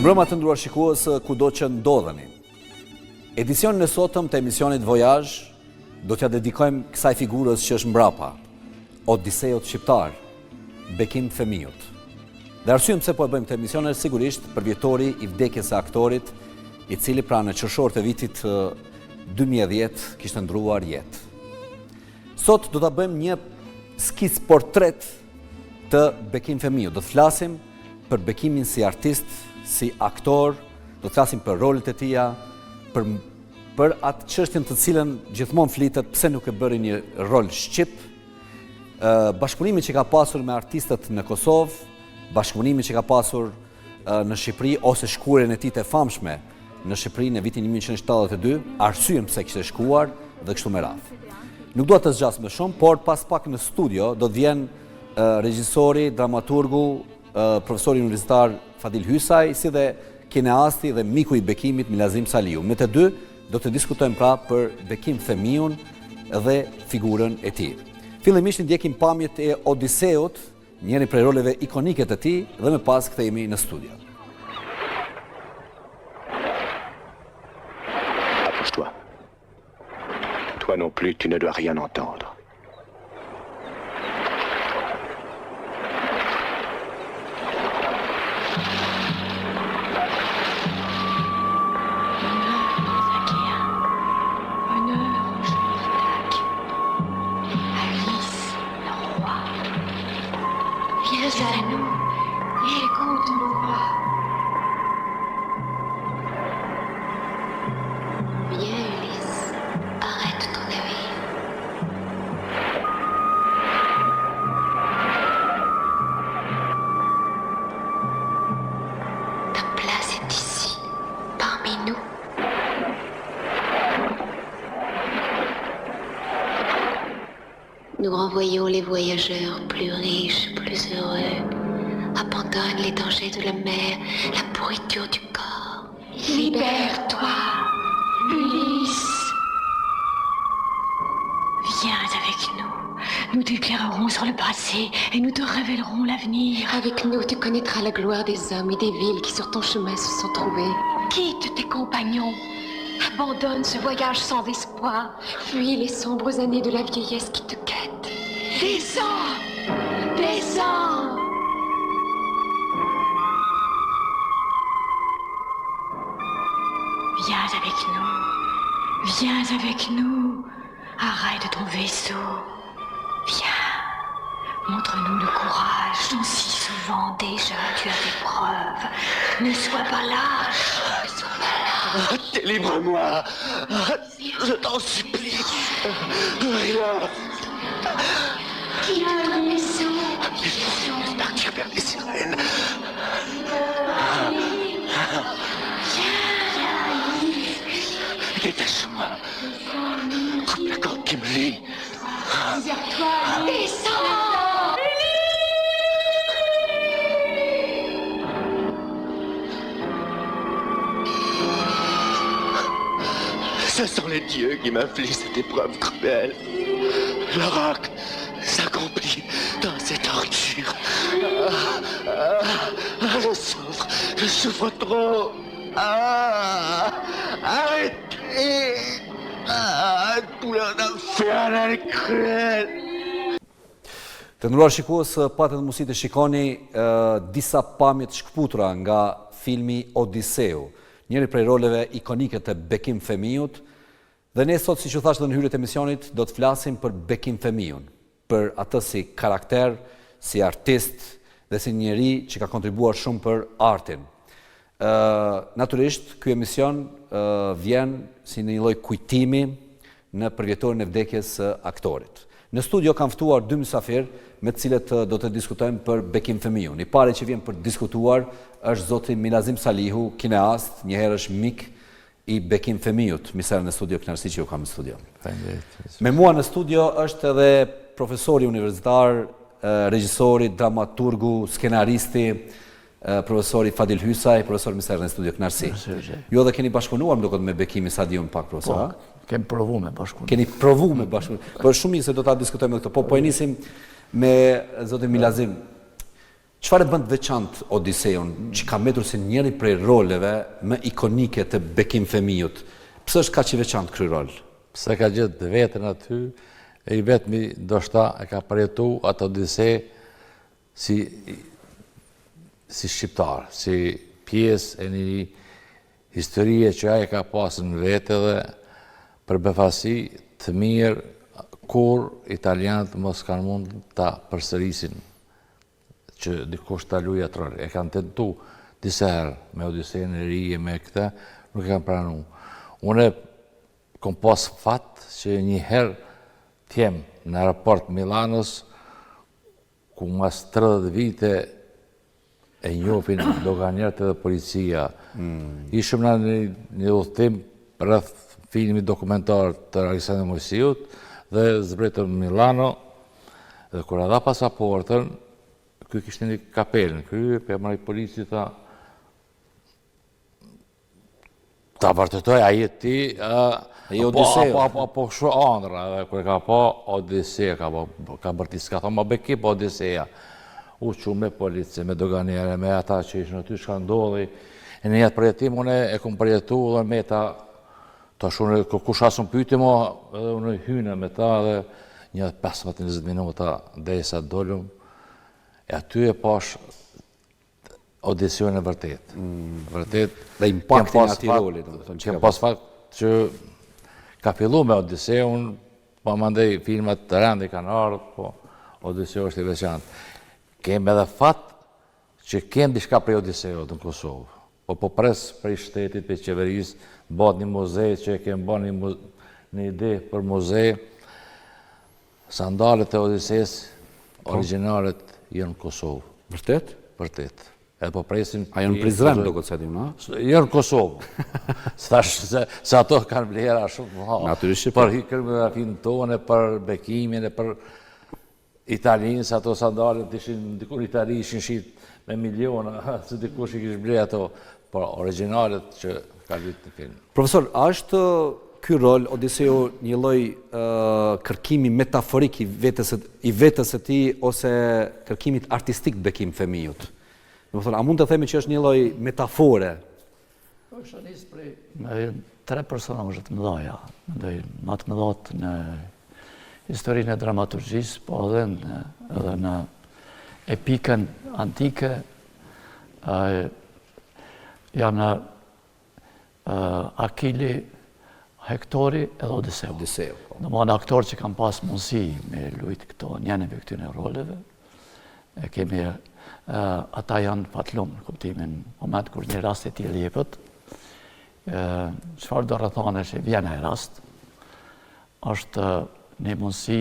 Mirëmbrëma të nderuar shikues kudo që ndodheni. Edicionin e sotëm të emisionit Voyazh do t'ja dedikojmë kësaj figurës që është mbrapa, Odiseut shqiptar, Bekim Fëmijut. Dhe arsyeja pse po e bëjmë këtë emision është sigurisht për vjetori i vdekjes së aktorit, i cili pra në qershor të vitit 2010 kishte ndruar jetë. Sot do ta bëjmë një skic portret të Bekim Fëmijut. Do të flasim për Bekimin si artist, si aktor, do të flasim për rolet e tija, për atë çështjen të cilën gjithmonë flitet, pse nuk e bëri një rol shqip, bashkëpunimin që ka pasur me artistët në Kosovë, bashkëpunimin që ka pasur në Shqipëri ose shkuarjen e tij të famshme në Shqipëri në vitin 1972, arsyeën pse kishte shkuar dhe kështu me radhë. Nuk dua të zgjas më shumë, por pas pak në studio do të vjen regjisori, dramaturgu, profesori universitar Fadil Hysaj, si dhe kineasti dhe miku i Bekimit Milazim Saliu. Me të dy do të diskutojmë pra për Bekim Fëmijun dhe figurën e tij. Fillimisht ndjekim pamjet e Odiseut, njëri prej roleve ikonike të tij, dhe më pas kthehemi në studio. Approche-toi. Toi non plus, tu ne dois rien entendre. Nous renvoyons les voyageurs plus riches, plus heureux. Abandonne les dangers de la mer, la pourriture du corps. Libère-toi, Ulysse. Viens avec nous. Nous t'éclairerons sur le passé et nous te révélerons l'avenir. Avec nous, tu connaîtras la gloire des hommes et des villes qui sur ton chemin se sont trouvés. Quitte tes compagnons. Abandonne ce voyage sans espoir. Fuis les sombres années de la vieillesse qui te guette. Descends! Descends! Viens avec nous. Viens avec nous. Arrête ton vaisseau. Viens. Montre-nous le courage dont si souvent déjà tu as fait preuve. Ne sois pas lâche. Ne sois pas lâche. Délivre-moi. Je t'en supplie. Rien. Quitte ton vaisseau. Je partir vers les sirènes. Détache-moi. Coupe la corde qui me lie. Vers-toi. Descends. Ce sont les dieux qui m'infligent cette épreuve cruelle. L'oracle s'accomplit dans ces tortures. Je souffre trop. Arrêtez. Douleur infernale cruelle. Të nderuar shikues, patët mundësi të shikoni disa pamje të shkputura nga filmi Odiseu, njëri prej roleve ikonike të Bekim Fëmijut. Dhe ne sot, siç u thash edhe në hyrjen e emisionit, do të flasim për Bekim Fëmijun, për atë si karakter, si artist dhe si njeri që ka kontribuar shumë për artin. Natyrisht, ky emision vjen si një lloj kujtimi në përvjetorin e vdekjes së aktorit. Në studio kam ftuar dy mysafir me të cilët do të diskutojmë për Bekim Fëmijun. I pari që vjen për të diskutuar është zoti Milazim Salihu, kineast, njëherë është mik i Bekim Fëmijut. Mirë në studio, kënaqësi që ju kam në studio. Me mua në studio është edhe profesori universitar, regjisori, dramaturgu, skenaristi, profesori Fadil Hysaj, profesor mirë në studio, kënaqësi. Ju edhe keni bashkëpunuar më duket me Bekimin sa diun pak, profesor. Kemi provu me bashkëpunim. Keni provu me bashkëpunim. Por shumë mirë se do ta diskutojmë këtë. Po e nisim me zotin Milazim. Çfarë bën të veçantë Odiseun, që ka mbetur si njëri prej roleve më ikonike të Bekim Fëmijët? Pse është kaq i veçantë ky rol? Pse ka gjetë vetën aty, e i vetmi ndoshta e ka përjetu atë Odise si shqiptar, si pjesë e një historie që ai ka pasur në vete dhe për befasi të mirë kur italianët mos kanë mund ta përsërisin që dikush ta luajë atë rol. E kanë tentu disa herë me Odiseën e ri e me këtë, nuk e kanë pranuar. Unë kom pas fat që një herë t'jem në aeroport Milanos, ku mas 30 vite e njohin doganierët edhe policia. Ishëm në një udhëtim rreth filmit dokumentar të Aleksandr Mojsiut dhe zbretëm në Milano, dhe kur dha pasaportën, ky kishte një kapelë në krye, për marrë polici tha, ta vërtetoj ai ti, apo kështu ëndra, dhe kur e ka pa Odisea, ka bërtis, ka thonë, ma Bekim Odiseja. U që me polici, me doganiere, me ata që ishë në ty shka ndodhi. E në jetë përjetim, unë e kom përjetu dhe me ta, ta shune, kush asën pyti mo, edhe unë hyne me ta dhe një 15-20 minuta dhe i sa dollum. E aty e pash Odiseun e vërtet. Vërtet. Dhe impaktin ati roli. Kem pas fakt që ka fillu me Odiseun, po mandej filmat të rendi kanë ardhë, po Odiseu është i veçantë. Kem edhe fat që kem diçka prej Odiseut në Kosovë. Po pres prej shtetit, prej qeverisë, bëhet një muze që e kem bën një ide për muze. Sandalet e Odiseës originalet janë në Kosovë. Vërtet? Vërtet. Edhe po presim... A janë Prizren, do këtë se dim, na? Janë në Kosovë. Se ato kanë vlera shumë. Natyrisht. Për krimografinë tonë, për bekimin, për Italinë, se ato sandalet ishin, dikur Itali ishin shit me miliona, se dikush i kishë ble ato, por originalet që ka lytë të film. Profesor, a është ky rol, Odiseu, një lloj kërkimi metaforik i vetës së tij ose kërkimit artistik Bekim Fëmijët? A mund të themi që është një lloj metafore? Është nis prej me 3 personazhe të mëdha, më të mëdha në historinë e dramaturgjisë, po edhe në epikën antike, janë Akili, Hektori edhe Odiseu. Në mënë aktorë që kanë pas mundësi me lujtë këto njënëve këtyne roleve, kemi ata janë fatlum në kuptimin moment kur një rast e tillë jepet, çfarë do rrethane që vjen ai rast, është një mundësi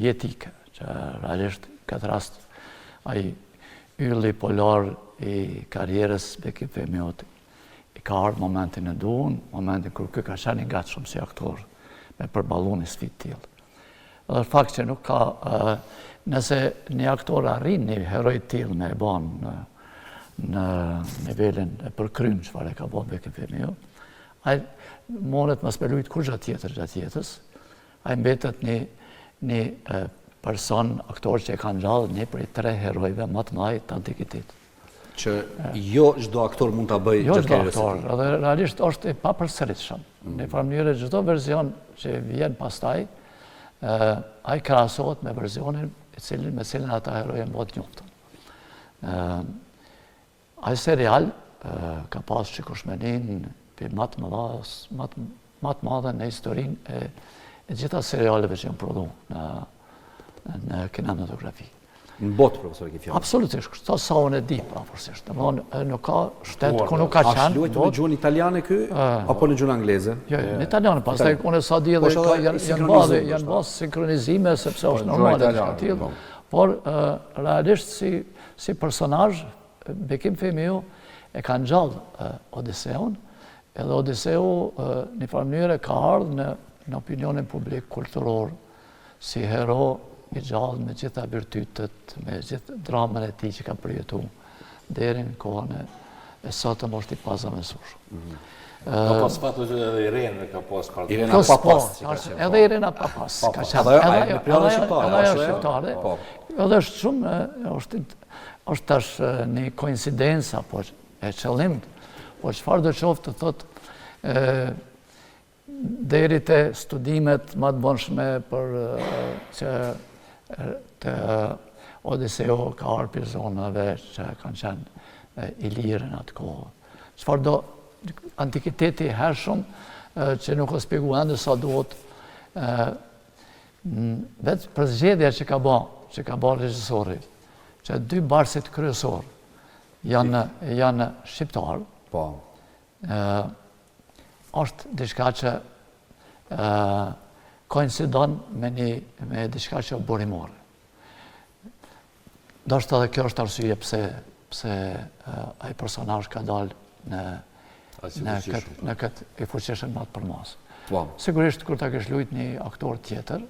jetike, që realisht këtë rast ai ylli polar i karierës Bekim Fëmijët i ka ardhur momentin e duhur, momentin kur ky ka qenë i gatshëm si aktor me përballu një sfidë të tillë. Edhe fakt që nuk ka, nëse një aktor arrin një heroj të tillë me e bën në nivelin e përkryer çfarë ka bërë Bekim Fëmijët, ai mundet mos me lujt kur gjatë jetës, ai mbetet një person, aktor që e kanë gjallë një prej 3 herojve më të mëdhenj të antikitetit. Që jo çdo aktor mund ta bëjë jo çdo aktor, edhe realisht është i papërsëritshëm. Në një mënyrë çdo version që vjen pastaj, ai krahasohet me versionin me cilin ata herojë mbot të njoftën. Ai serial ka pas shikueshmërinë për më të madhe në historinë e gjitha serialeve që janë prodhuar në kinematografi. Në botë, profesor, ki fjallë? Absolutisht, këto sa unë e di, prafërsisht. Nuk ka shtet ku nuk ka qenë. A shluajtë në gjuhën italiane ky, apo në gjuhën angleze? Jo, në italiane, pastaj unë sa di edhe janë bas sinkronizime, sepse është normale që ka tillë. Por, realisht, si personazh, Bekim Fëmijët e kanë gjallë Odiseun, edhe Odiseu në farë mënyrë ka ardhur në opinionin publik kulturor, si hero i gjallë me gjitha virtytet, me gjithë dramën e tij që ka përjetuar deri në kohën e sotëm është i pazamesuar. Ka pas fatu që edhe Irene ka pas partë. Irena Papas. Edhe Irena Papas. Edhe ajo shqiptare. Edhe është shumë, është tash një koincidenca, po e qëllimt, po çfarë do qoftë të thotë deri te studimet më të bonshme për që të Odiseu ka arë për zonave që kanë qenë i lirë në atë kohë. Çfarë do antikiteti i hershëm që nuk o spjegu ende sa duhet vetë për zgjedhja që ka ba regjisori, që 2 barsit kryesor janë shqiptarë, Po. është diçka që koincidon me diçka që burimore. Do shtë edhe kjo është arsye pse ai personazh ka dalë në këtë i fuqishëm natë për mas. Po. Sigurisht, kur ta kesh luajt një aktor tjetër,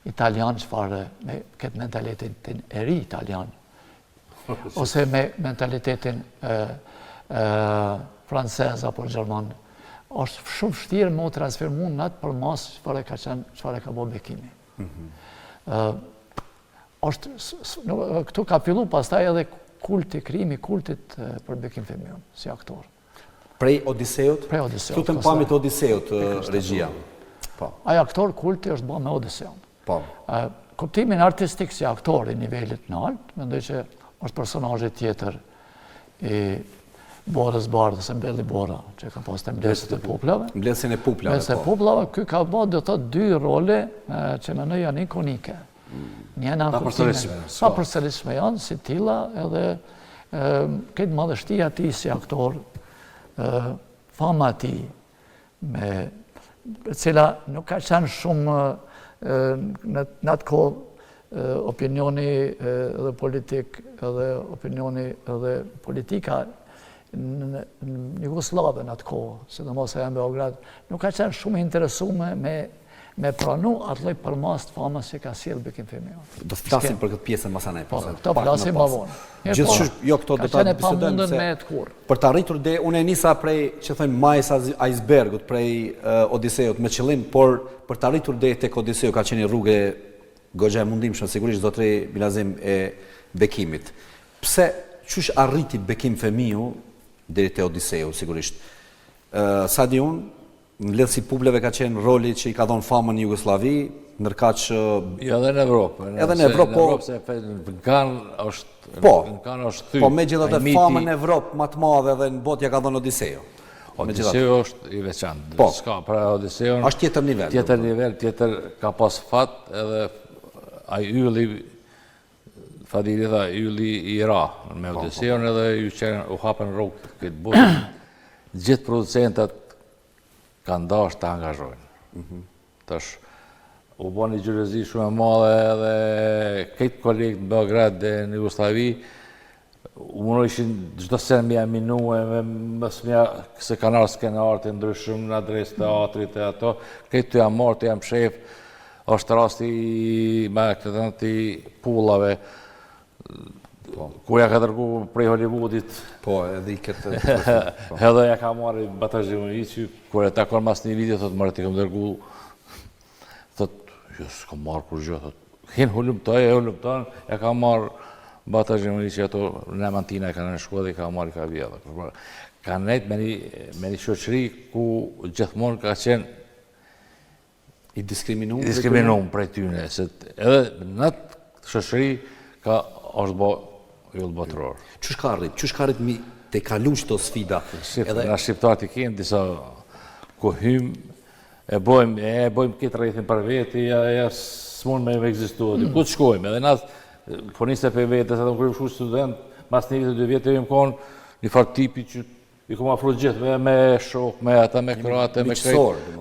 italian çfarë me këtë mentalitetin e ri italian, ose me mentalitetin francez apo gjerman, është shumë vështirë me u transformu në atë përmas çfarë ka bërë Bekimi. Këtu ka fillu pastaj edhe kulti, krijimi kultit për Bekim Femion, si aktor. Prej Odiseut? Prej Odiseut. Tutëm pamit Odiseut, regjia. Po. Ai aktor kulti është bërë me Odiseun. Po. Kuptimin artistik si aktor i nivelit në alt, mendoj që është personazhi tjetër i Borës Bardhë, ose Mbelli Bora, që ka pas të mbledhjet e puplave. Mbledhjen e puplave, Mbledhjet e puplave, ky ka bërë do të thotë 2 role që mendoj janë ikonike. Njëna në kuptimin pa përsëritshme janë, si tilla edhe këtë madhështia ti si aktor, fama ti, me cila nuk ka qenë shumë në atë kohë opinioni edhe politik, edhe opinioni edhe politika në Jugoslavë në atë kohë, sidomos e në Beograd, nuk ka qenë shumë interesume me pranu atë lloj përmas të famës që ka sjellë Bekim Femion. Do të flasim për këtë pjesën masanej. Po, këto flasim më vonë. Gjithçka jo këto do ta bisedojmë se për të arritur dhe unë e nisa prej që thënë majs icebergut prej Odiseut me qëllim, por për të arritur deri tek Odiseu ka qenë rrugë goxha e mundimshme sigurisht zotëri Bilazim e Bekimit. Pse çush arriti Bekim Femiu deri te Odiseu sigurisht. Sa di unë, mbledhsi pupleve ka qenë roli që i ka dhënë famën në Jugosllavi, ndërkaq jo edhe në Evropë. Edhe në Evropë, po. Se në Kanë është thy. Po megjithatë famën në Evropë më të madhe edhe në botë ja ka dhënë Odiseu. Odiseu është i veçantë. Po. S'ka pra Odiseun. Është tjetër nivel. Tjetër nivel, tjetër ka pas fat edhe ai ylli Fadili tha ylli i ra me Odiseun edhe u hapën rrugë këtë botë. Gjithë producentat kanë dashur të angazhojnë. Tash u bën një xhelozi shumë e madhe edhe këtë kolegë në Beograd dhe në Jugosllavi unë ishin çdo sen më minue me se kanë ardhur skenarë të ndryshëm në adresë teatrit e ato, këtë jam marrë, jam shef, është rasti me këtë pullave, kur ja ka dërgu prej Hollywoodit. Po, edhe i këtë... Edhe ja ka marrë Batajxhimovici, kur e takon mas një video, thotë, marrë ti kam dërgu, thotë, jo, s'kam marrë kur gjë, thotë, hinë hullumton, ja ka marrë Batajxhimovici, ato në Mantina e ka në shkollë dhe i ka marrë i ka vjedhë. Ka nejtë me një shoqëri ku gjithmonë ka qenë i diskriminuar prej tyne, se edhe në atë shoqëri ka është bo yll botëror. Çush ka arrit mi te kalu çdo sfida? Na shqiptarët i kenë disa ku hym e bojmë këtë rrethin për veti, ja s'mund me ekzistuar. Ku të shkojmë? Edhe na foniste për vetes, atë kur shku student, mas një vit 2 vjet jam kon një fart tipi që i kom afro gjithë me shok, me ata me kroatë, me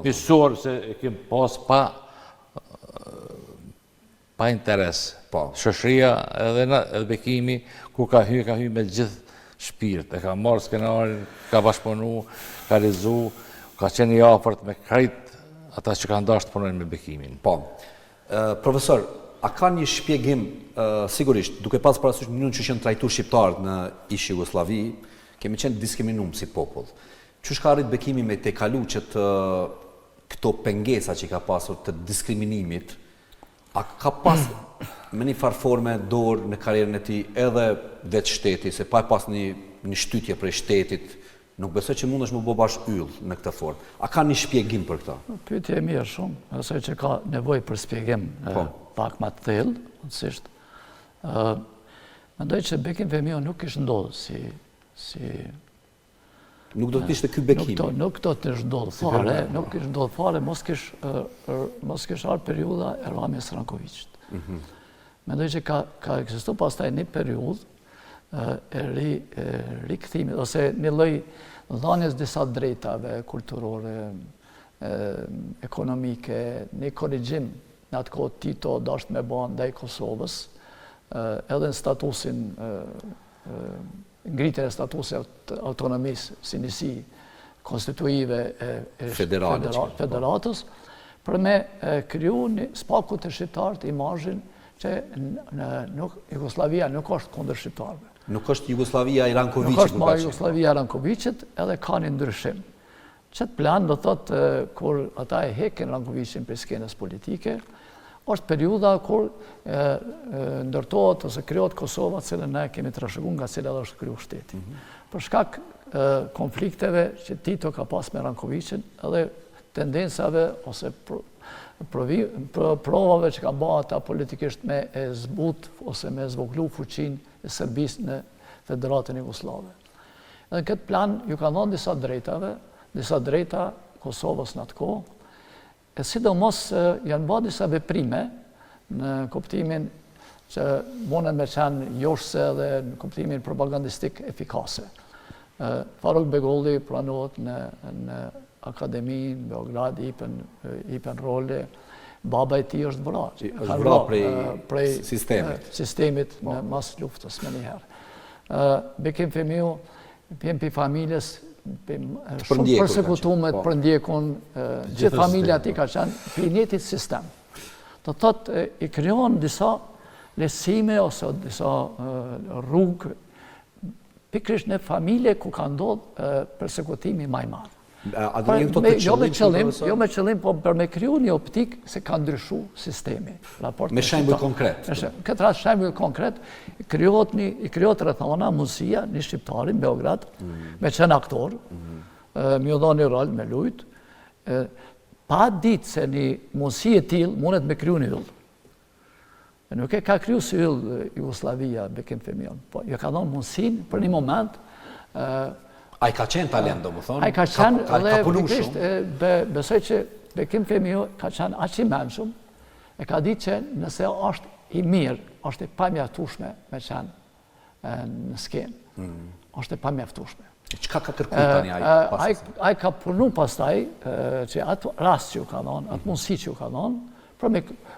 miqësor, se e kem pas pa interes. Shoqëria edhe Bekimi, ku ka hy me gjithë shpirt, e ka marrë skenarin, ka bashkëpunu, ka realizu, ka qenë i afërt me krejt ata që kanë dashur të punojnë me Bekimin. Po. Profesor, a ka një shpjegim, sigurisht, duke pas parasysh mënyrën që janë trajtuar shqiptarët në ish Jugosllavi, kemi qenë diskriminuar si popull. Çush ka arrit Bekimi me te kalu që këto pengesa që ka pasur të diskriminimit, a ka pas me një farforme dorë në karierën e tij edhe vetë shteti, se pa pas një shtytje prej shtetit, nuk besoj që mundesh më bë bash yll në këtë formë. A ka një shpjegim për këtë? Pyetje e mirë shumë, besoj që ka nevojë për shpjegim pak më të thellë, rëndësisht. Mendoj që Bekim Fëmijë nuk kishte ndodhur si Nuk do të ishte ky bekimi. Nuk do të ndodhur fare, nuk kishte ndodhur fare, mos kish ardhur periudha e Ramjes Rankovićit. Mendoj që ka ekzistuar pastaj një periudhë e rikthimit ose një lloj dhënies disa drejtave kulturore, ekonomike, një korrigjim në atë kohë Tito dashte me bën ndaj Kosovës, edhe në statusin ngritjen e statusit autonomisë si njësi konstituive e federatës, për me kriju një spaku të shqiptarët imazhin që Jugoslavia nuk është kundër shqiptarëve. Nuk është Jugoslavia i Rankovićit. Nuk është Jugoslavia e Rankovićit, edhe ka një ndryshim. Qëtë plan do thotë kur ata e hekin Rankovićin për skenës politike, është periudha kur ndërtohet ose krijohet Kosova, cilën ne kemi trashëguar nga cila është kriju shteti. Për shkak konflikteve që Tito ka pas me Rankovićin, edhe tendencave ose provave që ka bërë ata politikisht me e zbut ose me zvoglu fuqinë e Serbisë në Federatën Jugoslave. Edhe në këtë plan ju ka dhënë disa drejta Kosovës në atë kohë, e sidomos janë bërë disa veprime në kuptimin që mundet me qenë joshse dhe në kuptimin propagandistik efikase. Faruk Begolli pranohet në Akademinë, Beograd, ipen role, baba e tij është vrarë. Është vrarë prej sistemit në mas luftës me njëherë. Bekim Fëmijë, vjen për familjes shumë përsekutumet për ndjekun, gjithë familja ati ka qenë për njëjtit sistem. Do thotë i krijon disa lehtësime ose disa rrugë pikërisht në familje ku ka ndodhur përsekutimi më i madh. Jo me qëllim, po për me kriju një optik se ka ndryshu sistemi. Me shembull konkret. Këtë rast shembull konkret, i krijohet rrethana mundësia një shqiptari në Beograd, me qenë aktor, më u dha një rol me lujt, pa ditë se një mundësi e tillë mundet me kriju një yll. Nuk e ka kriju si yll Jugoslavia, Bekim Fëmijë, po jo ka dhënë mundësinë për një moment. A i ka qenë talent, do më thonë? A i ka qenë, dhe besoj që Bekim Fëmijë ka qenë aq i mençur, e ka ditë që nëse është i mirë, është i pamjaftueshme me qenë në skenë. Është i pamjaftueshme. Çka ka kërkuar tani ai? Ai ka punu pastaj që atë rast që u ka dhënë, atë mundësi që u ka dhënë,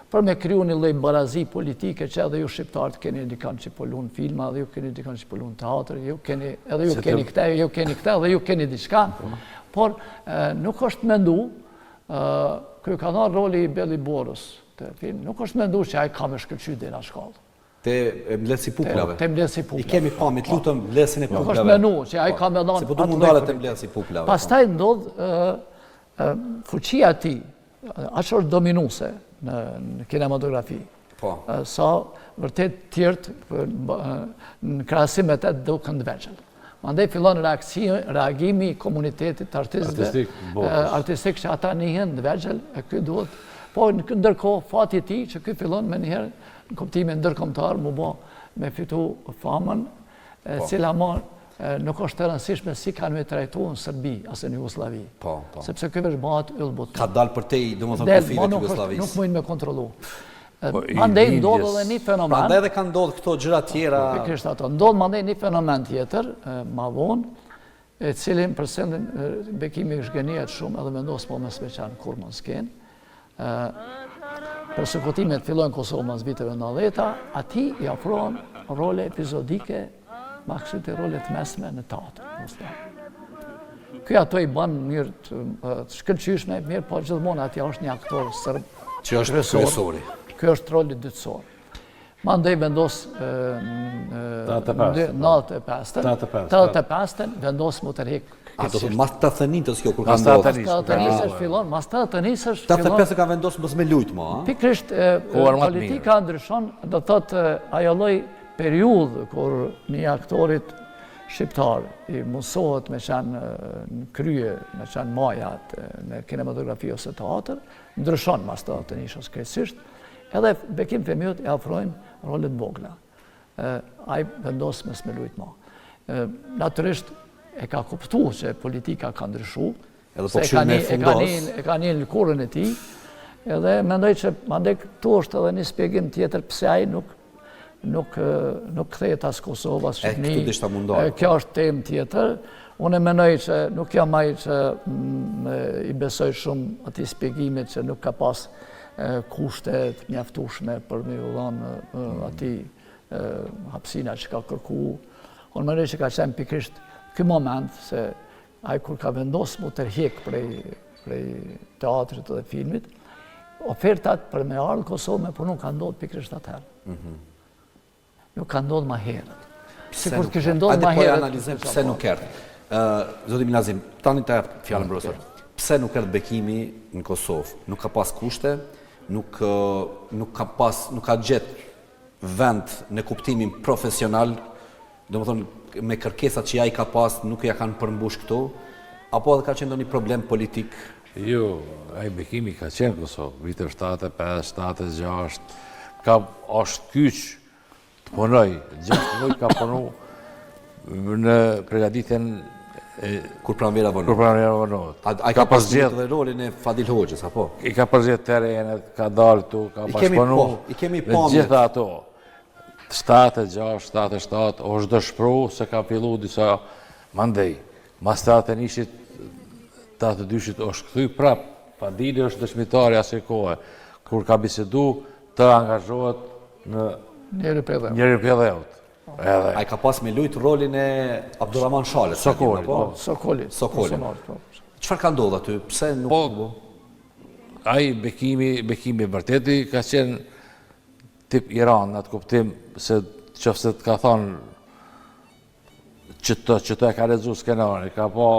për me kriju një lloj barazi politike që edhe ju shqiptarët keni dikon që po luan filma, edhe ju keni dikon që po luan teatr, edhe ju keni këtë, edhe ju keni diçka, por nuk është mendu, kërë ka dhënë roli i Belli Borës të film, nuk është mendu që ai ka me shkëlqy deri në shkallë. Te mbledhsi puplave. Te mbledhsi puplave. I kemi pamit, lutem mbledhsin e puplave. Nuk është mendu që ai ka me dhënë. Se po du mundalet te mbledhsi puplave. Pastaj ndodh fuqia e tij, aq është dominuese në kinematografi. Sa vërtet tjertë në krahasim me të duken të veçantë. Mandej fillon reagimi i komunitetit artistik që ata njihen të veçantë, e ky duhet. Po ndërkohë fati i tij që ky fillon me njëherë në kuptimin ndërkombëtar me fitu famën, cila nuk është të rëndësishme si kanë me trajtuar në Serbi ose në Jugosllavi. Sepse ky veç bëhet yll botë. Ka dalë për te, domethënë kufive të Jugosllavisë. Nuk mundin me kontrollu. Mandej ndodh edhe një fenomen. Prandaj edhe kanë ndodhur këto gjëra tjera. Pikërisht ato. Ndodh mandej një fenomen tjetër, ma vonë, e cilin përsendin Bekimi shgënjehet shumë edhe vendos po me speçan kur mos sken. Persekutimet fillojnë Kosovë mas viteve 90-ta, ati i afrohen role epizodike, maksimit e role të mesme në teatr. Ky ato i bën mirë të shkëlqyeshme, mirë, po gjithmonë atje është një aktor serb. Që është kryesori. Ky është roli dytësor. Mandej vendos 95-ën vendos më tërheq A do të mas 89-ës kjo kur ka Mas ndodhur. 89-ës fillon, mas 89-ës 85 ka vendosur mos me lut më, a? Pikrisht Kohë më të politika ndryshon, do thotë ajo lloj periudhë kur një aktorit shqiptar i mësohet me qenë në krye, me qenë majat në kinematografi ose teatr, ndryshon mas 89-ës krejtësisht, edhe Bekim Femiut e afrojnë rolet vogla. Ai vendos me s'me lujt më. Natyrisht e ka kuptu që politika ka ndryshu, Edhe po këshillin e fundos. e ka një në kurën e tij, edhe mendoj që mandej këtu është edhe një shpjegim tjetër pse ai nuk kthehet as Kosova, as Shqipëni. Këtu dishta mundohet. Kjo është temë tjetër. Unë mendoj që nuk jam ai që i besoj shumë atij shpjegimit që nuk ka pas kushte të mjaftueshme për me u dhënë atij hapësina që ka kërku. Unë mendoj që ka qenë pikrisht ky moment se ai kur ka vendosur mu tërheq prej teatrit dhe filmit, ofertat për me ardhur në Kosovë me punu ka ndodhur pikrisht atëherë. Nuk ka ndodhur më herët. Sikur të kishte ndodhur më herët. Po analizojmë pse nuk erdhi. Zoti Milazim, tani ta jap fjalën profesor. Pse nuk erdhi Bekimi në Kosovë? Nuk ka pas kushte, nuk ka gjetë vend në kuptimin profesional, domethënë me kërkesat që ai ka pas nuk ja kanë përmbush këtu, apo edhe ka qenë ndonjë problem politik? Jo, ai Bekimi ka qenë në Kosovë, viteve 75, 76, ka është kyç të punoj, 6 muaj ka punu në përgatitjen Kur Pranvera vonohet. kur Pranvera vonohet. Ai ka pas gjetë rolin e Fadil Hoxhës, apo? I ka përgjet terrenet, ka dalë tu, ka bashkëpunu. I kemi Në pamjet. gjitha ato. 76, 77, është dëshpëru se ka fillu disa mandej. Mas 81-shit, 82-shit është këthy prap. Fadili është dëshmitari asaj kohe, kur ka bisedu të angazhohet në Njëri prej dhe. njëri pjedheut. Edhe Ai ka pas me lujt rolin e Abdurrahman Shalet. Sokolit, po. Sokolit. Çfarë ka ndodhur aty? Pse nuk Po, ai Bekimi vërteti ka qenë tip Iran, në atë kuptim se qofse të ka thonë që të e ka lexuar skenari, ka po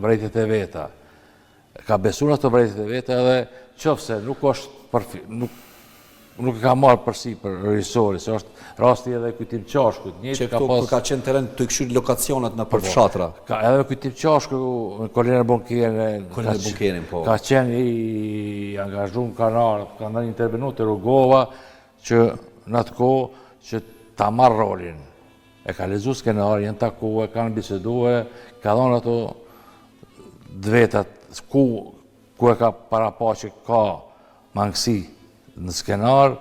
vrejtjet e veta, ka besu në ato vrejtjet e veta edhe qofse nuk është nuk e ka marrë përsi për regjisori, se është rasti edhe Kujtim Qashkut, që njëjtë ka këtu pas kur ka qenë terren të këshyr lokacionet në për fshatra. Ka edhe Kujtim Qashku në Kolinë e Bunkerin, Kolinë e Bunkerin, po. Ka qenë i angazhuar në kanal, ka ndonjë intervenu të Rugova që në atë kohë që ta marrë rolin. E ka lexuar skenarin, janë takuar, kanë biseduar, ka dhënë ato dvetat ku e ka parapaqë që ka mangësi në skenar,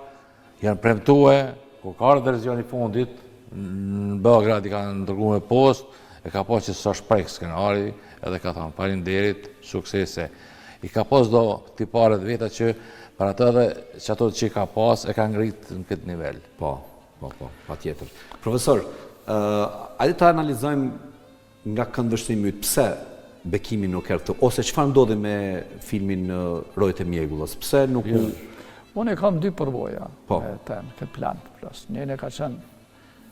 janë premtuar, ku ka ardhur verzioni i fundit, në Beograd i kanë dërguar me post, e ka pasur që s'është prek skenari, edhe ka thënë faleminderit, suksese. I ka pas do tipare të veta që për ato edhe që ato që i ka pas e ka ngrit në këtë nivel. Po, patjetër. Profesor, hajde ta analizojmë nga këndvështrimi yt pse Bekimi nuk erdhi, ose çfarë ndodhi me filmin Rojët e Mjegullës? Pse nuk Unë e kam 2 përvoja Po. në këtë plan. Njëne ka qenë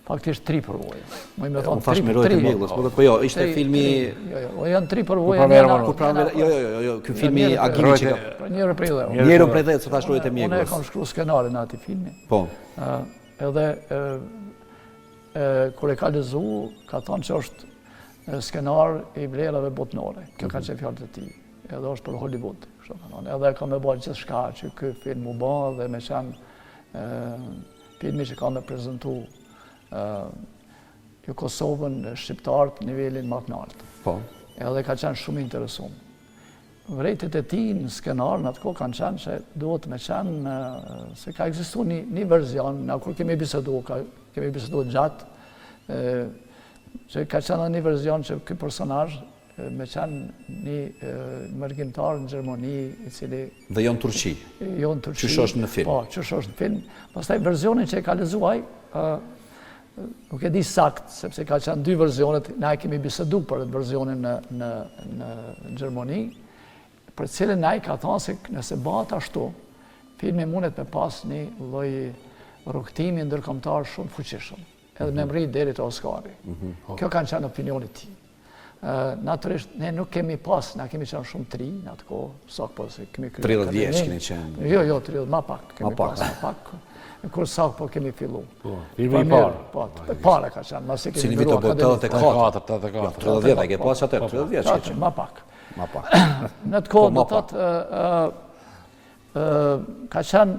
faktisht 3 përvoja. Unë thash me Rojët e Mjegullës, po jo, ishte filmi Jo, janë 3 përvoja. kur Pranvera, jo, ky filmi Agimi që ka Njëri prej dhe. Njëri prej dhe, se thash Rojët e Unë e Mjegullës. kam shkruar skenarin e atij filmi. Po. Edhe kur e ka lexuar, ka thënë që është skenar i vlerave botnore. Kjo ka qenë fjalët e tij. Edhe është për Hollywood. Edhe ka me bërë gjithë shka që ky film u bë dhe me qenë filmi që ka me prezentu Kosovën shqiptarët nivelin më të lartë. Po. Edhe ka qenë shumë interesum. Vrejtjet e tij në skenar në atë kohë kanë qenë që duhet me qenë se ka ekzistuar një verzion, na kur kemi biseduar gjatë, që ka qenë një verzion që ky personazh me qenë një mërgjimtar në Gjermani i cili... Dhe jo në Turqi. Jo në Turqi. Qysh është në film. Po, qysh është në film. Pastaj verzionin që e ka lexuar, nuk e di sakt, sepse ka qenë 2 verzionet, na e kemi bisedu për verzionin në Gjermani, për cilën na i ka thënë se nëse bëhet ashtu, filmi mundet me pas një lloj rrugtimi ndërkombëtar shumë fuqishëm, edhe me mri deri te Oscari. Kjo kanë qenë opinionit tij. Natyrisht, ne nuk kemi pas, na kemi qenë shumë tri, në atë kohë, sak po se kemi kryer. 30 vjeç keni qenë. Jo, 30, ma pak, kemi pas, ma pak. Kur sak po kemi fillu. Filmi i parë. Po, para ka qenë, masi Si kemi një vit fillu akademi. 84. 30 vjet, ke pas atë, 30 vjeç ke qenë. Ma pak. Ma pak. Në të kohë, do thotë, ka qenë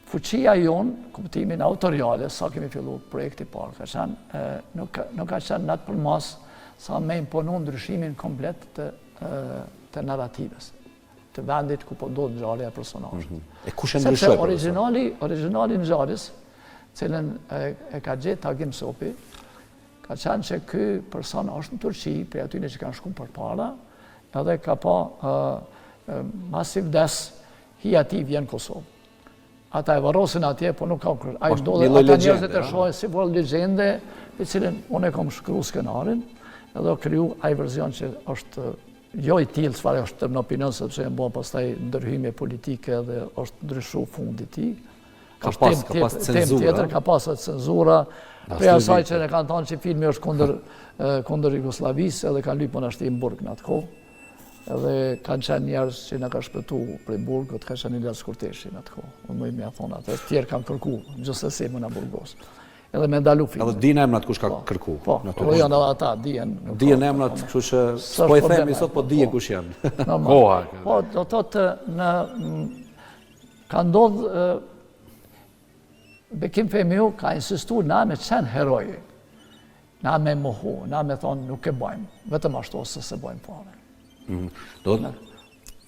fuqia jonë, kuptimin autoriale, sa kemi fillu projekti parë, ka qenë, nuk ka qenë në atë përmas sa me imponu ndryshimin komplet të narratives, të vendit ku po ndodhë ngjarja e personazhit. E kush e Sepse ndryshoi? originali ngjarjes, cilën e ka gjetë Agim Sopi, ka qenë që ky person është në Turqi, për atyre që kanë shku përpara, edhe ka pa masi vdes, hi ati vjen Kosovë. Ata e varosin atje, po nuk ka kërë. A i ndodhe, ata njerëzit e shohin si vor legjende, i cilin unë e kom shkru skenarin, edhe kriju ai verzion që është jo i tillë çfarë është në opinion, sepse e bën pastaj ndërhyjme politike dhe është ndryshu fundi i tij. Ka pas cenzura. Ka pas cenzura. Prej asaj që ne kanë thënë që filmi është kundër Jugosllavisë edhe kanë lypur ashtu në burg në atë kohë. Edhe kanë qenë njerëz që na ka shpëtu prej burgut, ka qenë Ilas Kurteshi në atë kohë. Unë më thonë atë, të tjerë kanë kërku, gjithsesi më na burgos. Edhe me ndalu filmin. Edhe dinë emrat kush ka kërku. Po, janë ata, dijen. Dijen emrat, kështu që s'po i themi sot, po dije kush janë. Koha. Po, do thotë ka ndodhë Bekim Femiu ka insistu na me qenë heroji. Na me mohu, na me thonë nuk e bojmë, vetëm ashtu ose se bojmë fare. Do në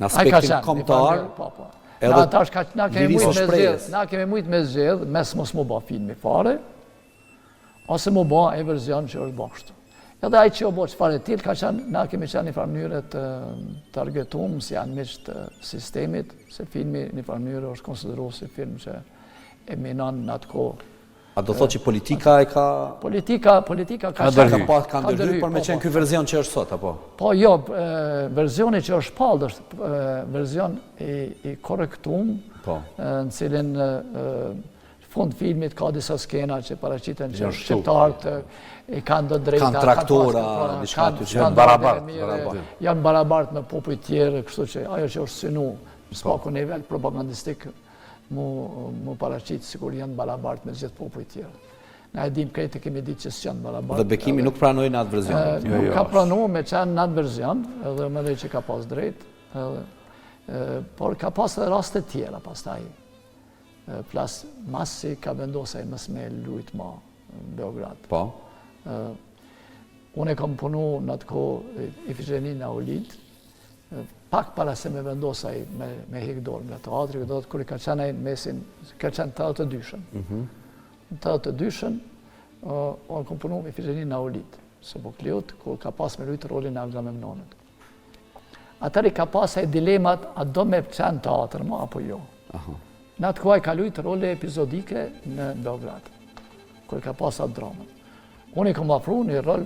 aspektin kombëtar, na kemi mujt me zgjedh, mes mos mu ba filmi fare, ose mu ba e verzion që është bashkëtu. Edhe ai që o bo çfarë tillë ka qenë, na kemi qenë një farë mënyrë të targetuar si janë miq të sistemit, se filmi një farë mënyrë është konsideruar si film që e minon në atë kohë. A do thotë që politika e ka... Politika ka ndërhyr, por me qenë ky verzion që është sot, apo? Po jo, verzioni që është pallë është verzion i korrektum, në cilin fund filmit ka disa skena që paraqiten që shqiptarët i kanë të drejta. Kanë traktora, diçka të janë barabart. Janë barabart me popull tjerë, kështu që ajo që është synu spaku nivel propagandistik mu paraqit sikur janë barabart me gjithë popull tjerë. Na e dim krejtë kemi ditë që s'janë barabart. Dhe Bekimi nuk pranoi në atë verzion. Nuk ka pranuar me qenë në atë verzion, edhe më dhe që ka pas drejt, por ka pas edhe raste tjera pastaj. Plas masi ka vendosaj mës me lujt ma në Beograd. Po. Unë e kam punu në atë kohë Ifigeni në Aulid, pak para se me vendosaj me hekdor nga teatri, do të kërë ka qenë në mesin, ka qenë të dyshën. Të dyshën, unë kam punu me Ifigeni në Aulid, së Bokliut, kur ka pas me lujt rolin e Agamemnonit. Atëri ka pas e dilemat, a do me qenë teatr ma apo jo. Në atë kohë ka lujtë role epizodike në Beograd, kër ka pas atë dramën. Unë i kam afru një rol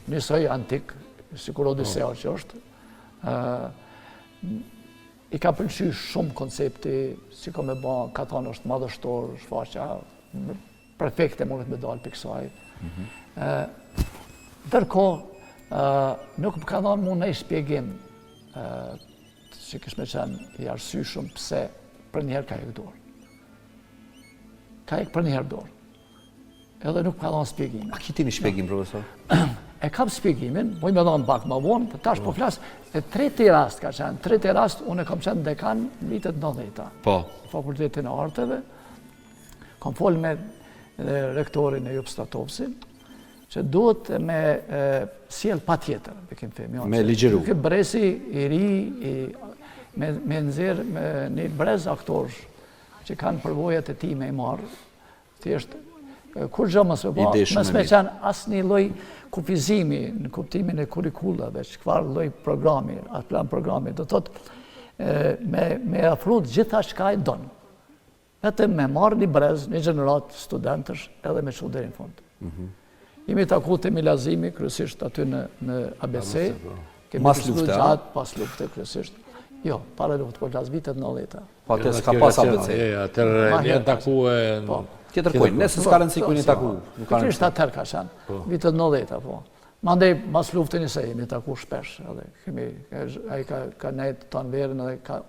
njësoj antik, sikur Odisea që është. I ka pëlqy shumë koncepti, si ka me ba, ka thonë është madhështor, shfaqja, perfekte mundet me dalë për kësaj. Dërkohë, nuk ka thonë mu në i shpjegim, që kështë me qenë i arsyshëm pse për njëherë ka hekë dorë. Ka hekë për njëherë dorë. Edhe nuk ka dhonë spjegime. A kiti një shpjegim, profesor? E kam spjegimin, moj me dhonë bak ma vonë, për tash po flasë, e treti rast ka qenë. Treti rast, unë e kam qenë dekan në vitet 90-ta. Po. Fakultetin e Arteve. Kam folë me rektorin e Jup Statovsin, që duhet me sjell pa tjetër, Bekim Femiu. Me ligjeru. Ky brezi i ri, me nëzirë me një brez aktorsh që kanë përvojat e ti me i marrë, thjesht, kur gjë mësë me ba, mësë me qenë asë një loj kufizimi në kuptimin e kurikullave, që këfar loj programi, atë plan programi, do të me afru gjitha shka e donë. Vetëm me marrë një brez, një gjenerat studentësh, edhe me që deri në fund. Imi taku të Milazimi, kryesisht aty në ABC, Mas lufte, a? Pas lufte, kryesisht. Jo, para lufte, por las vitet 90-ta. Po atë s'ka pas ABC. Atër një taku e... Tjetër kujnë, nëse s'ka rëndësi kujnë i taku. Kërështë atër ka shanë, vitet 90-ta, po. Mandej, mas luftën i se, jemi taku shpesh, ai ka nejtë të në verën edhe ka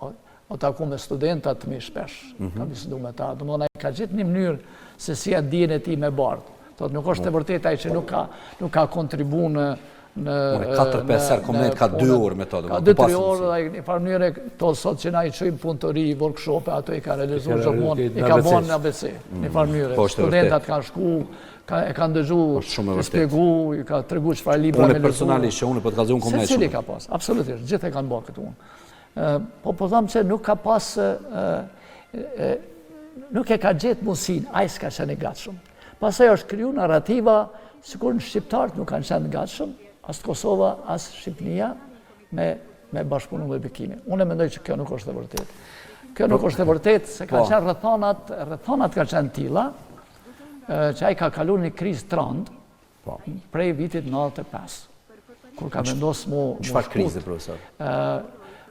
taku me studentat mi shpesh, ka bisedu me ta. Domthon ai ka gjetë një mënyrë se si a dijen e ti me bardhë. Nuk është e vërtet ai që nuk ka kontribu në 4-5 herë kombinat ka 2 orë me to. Ka 2-3 orë dhe në farë mënyrë to sot që na i çojmë punëtori, workshope, ato i ka realizuar gjithmonë, i ka bën në ABC. Në farë mënyrë studentat kanë shku, e kanë dëgju, i spjegu, i ka tregu çfarë libra me lexuar. Unë personalisht që unë po të kallëzoj kombinat. Secili ka pas, absolutisht, gjithë e kanë bërë këtu unë. Po them se nuk ka pas nuk e ka gjetë mundësinë, ai s'ka qenë i gatshëm. Pastaj është kriju narrativa sikur në shqiptarët nuk kanë qenë gatshëm, as Kosova, as Shqipënia me bashkëpunim dhe bekime. Unë mendoj që kjo nuk është e vërtetë. Kjo nuk është e vërtetë se kanë qenë rrethonat kanë qenë tilla që ai ka kaluar një krizë trond prej vitit 95. Kur ka vendosur mu çfarë krize, profesor?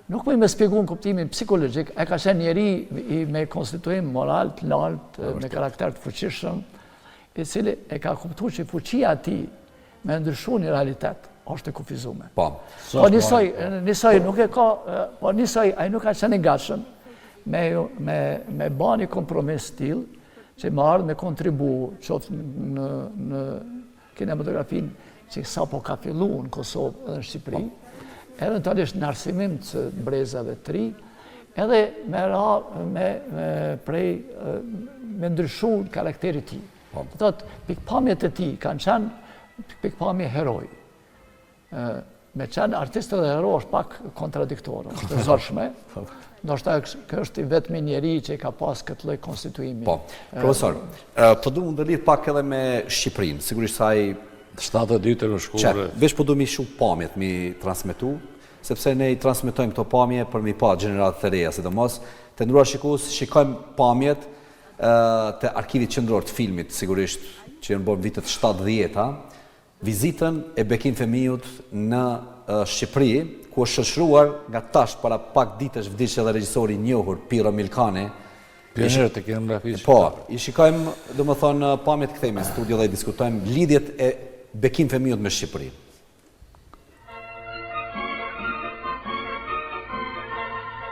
Nuk më shpjegoj në kuptimin psikologjik, ai ka qenë njeri me konstituim moral të lartë, me karakter të fuqishëm, i cili e ka kuptuar që fuqia e tij me ndryshu një realitet është e kufizuar. Po nisoj nuk e ka, po nisoj ai nuk ka qenë i gatshëm me bani kompromis stil që më ardhë me kontribu qoftë në kinematografin që sapo ka fillu në Kosovë edhe në Shqipëri, eventualisht në arsimim të brezave të ri, edhe me ndryshu karakteri ti. Pikpamjet e ti kanë qenë pikpamje heroj. Me qenë artistë dhe hero është pak kontradiktorë, është të zorshme. Ndoshta kjo është i vetmi njeri që i ka pas këtë lloj konstituimi. Po, profesor, po du më lidh pak edhe me Shqipërinë, sigurisht sa i 72 në shkollë. Veç po du mi shumë pamjet mi transmetu, sepse ne i transmetojmë këto pamje për mi pa gjeneratët e reja, sidomos të ndruar shikues, shikojmë pamjet të arkivit qendror të filmit, sigurisht që janë bërë vitet 70-a, vizitën e Bekim Femiut në Shqipëri, ku është shoqëruar nga tash para pak ditësh vdiq edhe regjisori i njohur Piro Milkani. Pioner të kinematografisë. Po, i shikojmë, domethënë pamjet kthehemi në studio dhe i diskutojmë lidhjet e Bekim Femiut me Shqipërinë.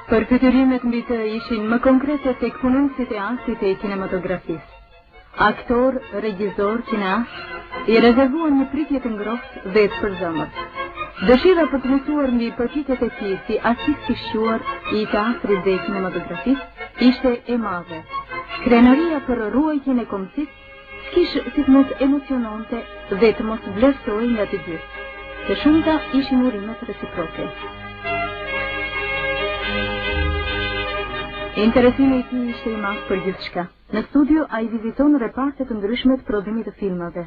Përfytyrimet mbi të ishin më konkrete tek punonësit e artit e kinematografisë. Aktor, regjisor, kineast, i rezervuan një pritje të ngrohtë dhe të përzemërt. Dëshira për të mësuar mbi përpjekjet e tij si artist i shquar i teatrit dhe kinematografisë ishte e madhe. Krenaria për ruajtjen e kombësisë s'kishte si të mos emociononte dhe të mos vlerësojë nga të gjithë. Të shumta ishin urimet reciproke. Interesimi i tij ishte i madh për gjithçka. Në studio ai viziton reparte të ndryshme të prodhimit të filmave.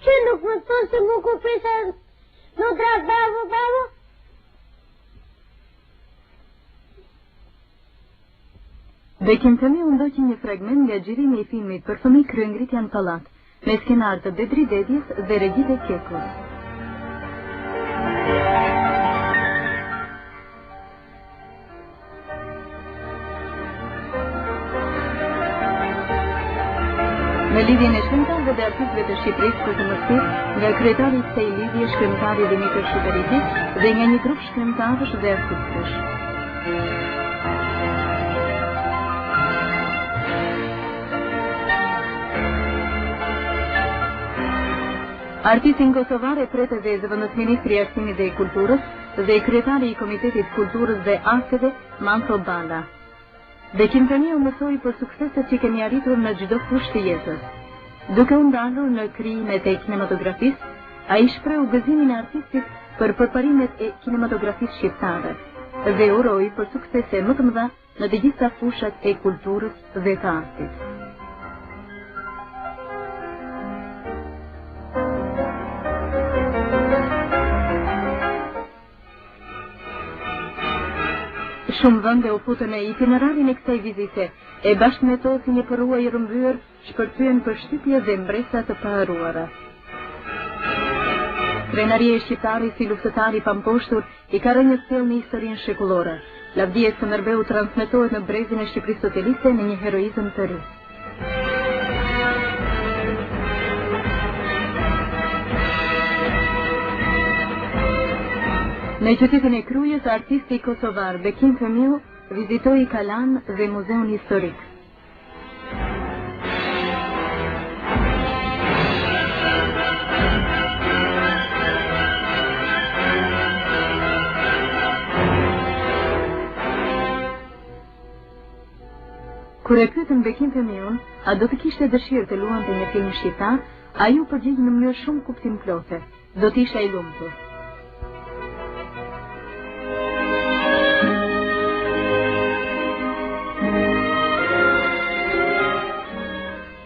Që nuk më thonë se më kupisa në drag bravo? Bekim Femiu ndoqi një fragment nga xhirimi i filmit për fëmijë Kryengritja në pallat, me skenar të Bedri Dedjes dhe Regjite Kekos. Në lidhjen e shkrimtarëve dhe artistëve të Shqipërisë për të mbështetur nga kryetari i kësaj lidhje shkrimtari Dimitër Shqipëriti dhe nga një grup shkrimtarësh dhe artistësh. Artistin kosovar e pret edhe zëvendësministri i Arsimit dhe Kulturës dhe kryetari i Komitetit Kulturës dhe Arteve Manso Banda. Bekim Femiu mësoi për sukseset që kemi arritur në çdo fushë të jetës. Duke u ndalur në krijimet e kinematografisë, ai shpreu gëzimin e artistit për përparimet e kinematografisë shqiptare dhe uroi për suksese më të mëdha në të gjitha fushat e kulturës dhe të artit. Shumë vende u futën në itinerarin e kësaj vizite, e bashkë me to si një përruaj rrëmbyer shpërthyen për shtypje dhe mbresa të paharuara. Krenaria e shqiptari si luftëtar i pamposhtur i ka rënë thellë në historinë shekullore. Lavdia e Skënderbeu transmetohet në brezin e Shqipërisë socialiste në një heroizëm të ri. Në qytetin e Krujës, artisti kosovar Bekim Femiu vizitoi Kalan dhe Muzeun Historik. Kur e pyetën Bekim Femiun, a do të kishte dëshirë të luante një film shqiptar, ai u përgjigj në mënyrë shumë kuptimplose. Do të isha i lumtur.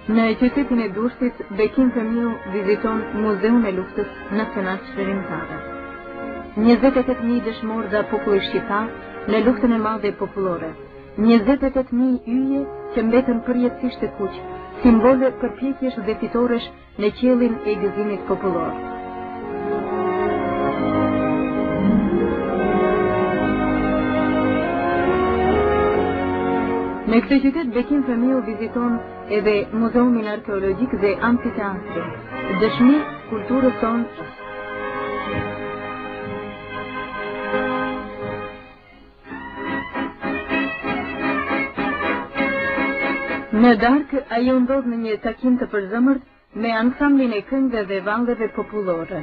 Në qytetin e Durrësit, Bekim Femiu viziton Muzeun e Luftës Nacionale Shërimtare. 28.000 dëshmorë nga populli shqiptar në luftën e madhe popullore. 28.000 yje që mbetën përjetësisht të kuq, simbole përpjekjesh dhe fitoresh në qiellin e gëzimit popullor. Në këtë qytet Bekim Femiu viziton edhe Muzeumin Arkeologjik dhe Amfiteatrin, dëshmi kulturës tonë. Në darkë, ajo ndodh në një takim të përzemërt me ansamblin e këngëve dhe vallëve popullore.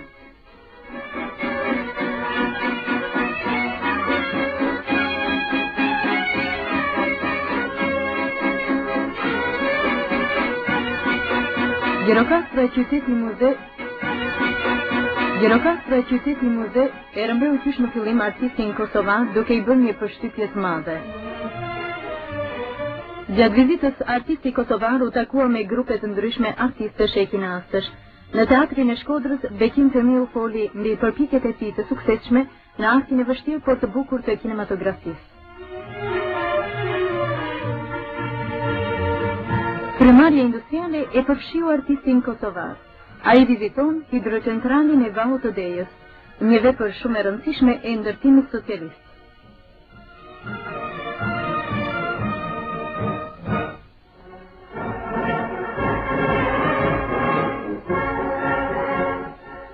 Gjirokastra qyteti muze e rëmbeu qysh në fillim artistin kosovar duke I bërë një përshtypje të madhe. Gjatë vizitës, artisti kosovar u takua me grupe të ndryshme artistësh e kinastësh. Në teatrin e Shkodrës, Bekim Femiu foli mbi përpjekjet e tij të suksesshme në artin e vështirë por të bukur të kinematografisë. Frymëria industriale e përfshiu artistin kosovar. Ai viziton hidrocentralin e Vahut të Dejës, një vepër shumë e rëndësishme e ndërtimit socialist.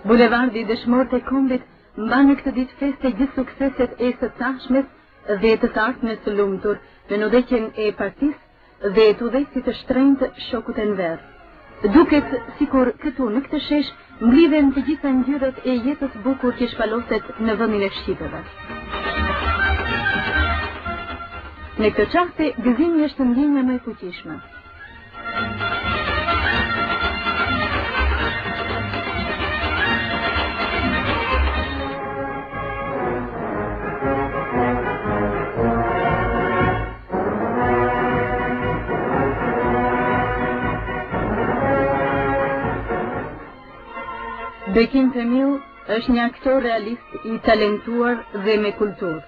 Bulevardi I dëshmorët e kombit mban në këtë ditë feste gjithë sukseset e së tashmes dhe të ardhmes së lumtur në udhëheqjen e partisë dhe të udhëheqësit të shtrenjtë shokut e nverë. Duket sikur këtu në këtë shesh mblidhen të gjitha ngjyrat e jetës bukur që shpaloset në vendin e shqipëve. Në këtë çaste gëzimi është ndjenja më e fuqishme. Bekim Femiu është një aktor realist I talentuar dhe me kulturë.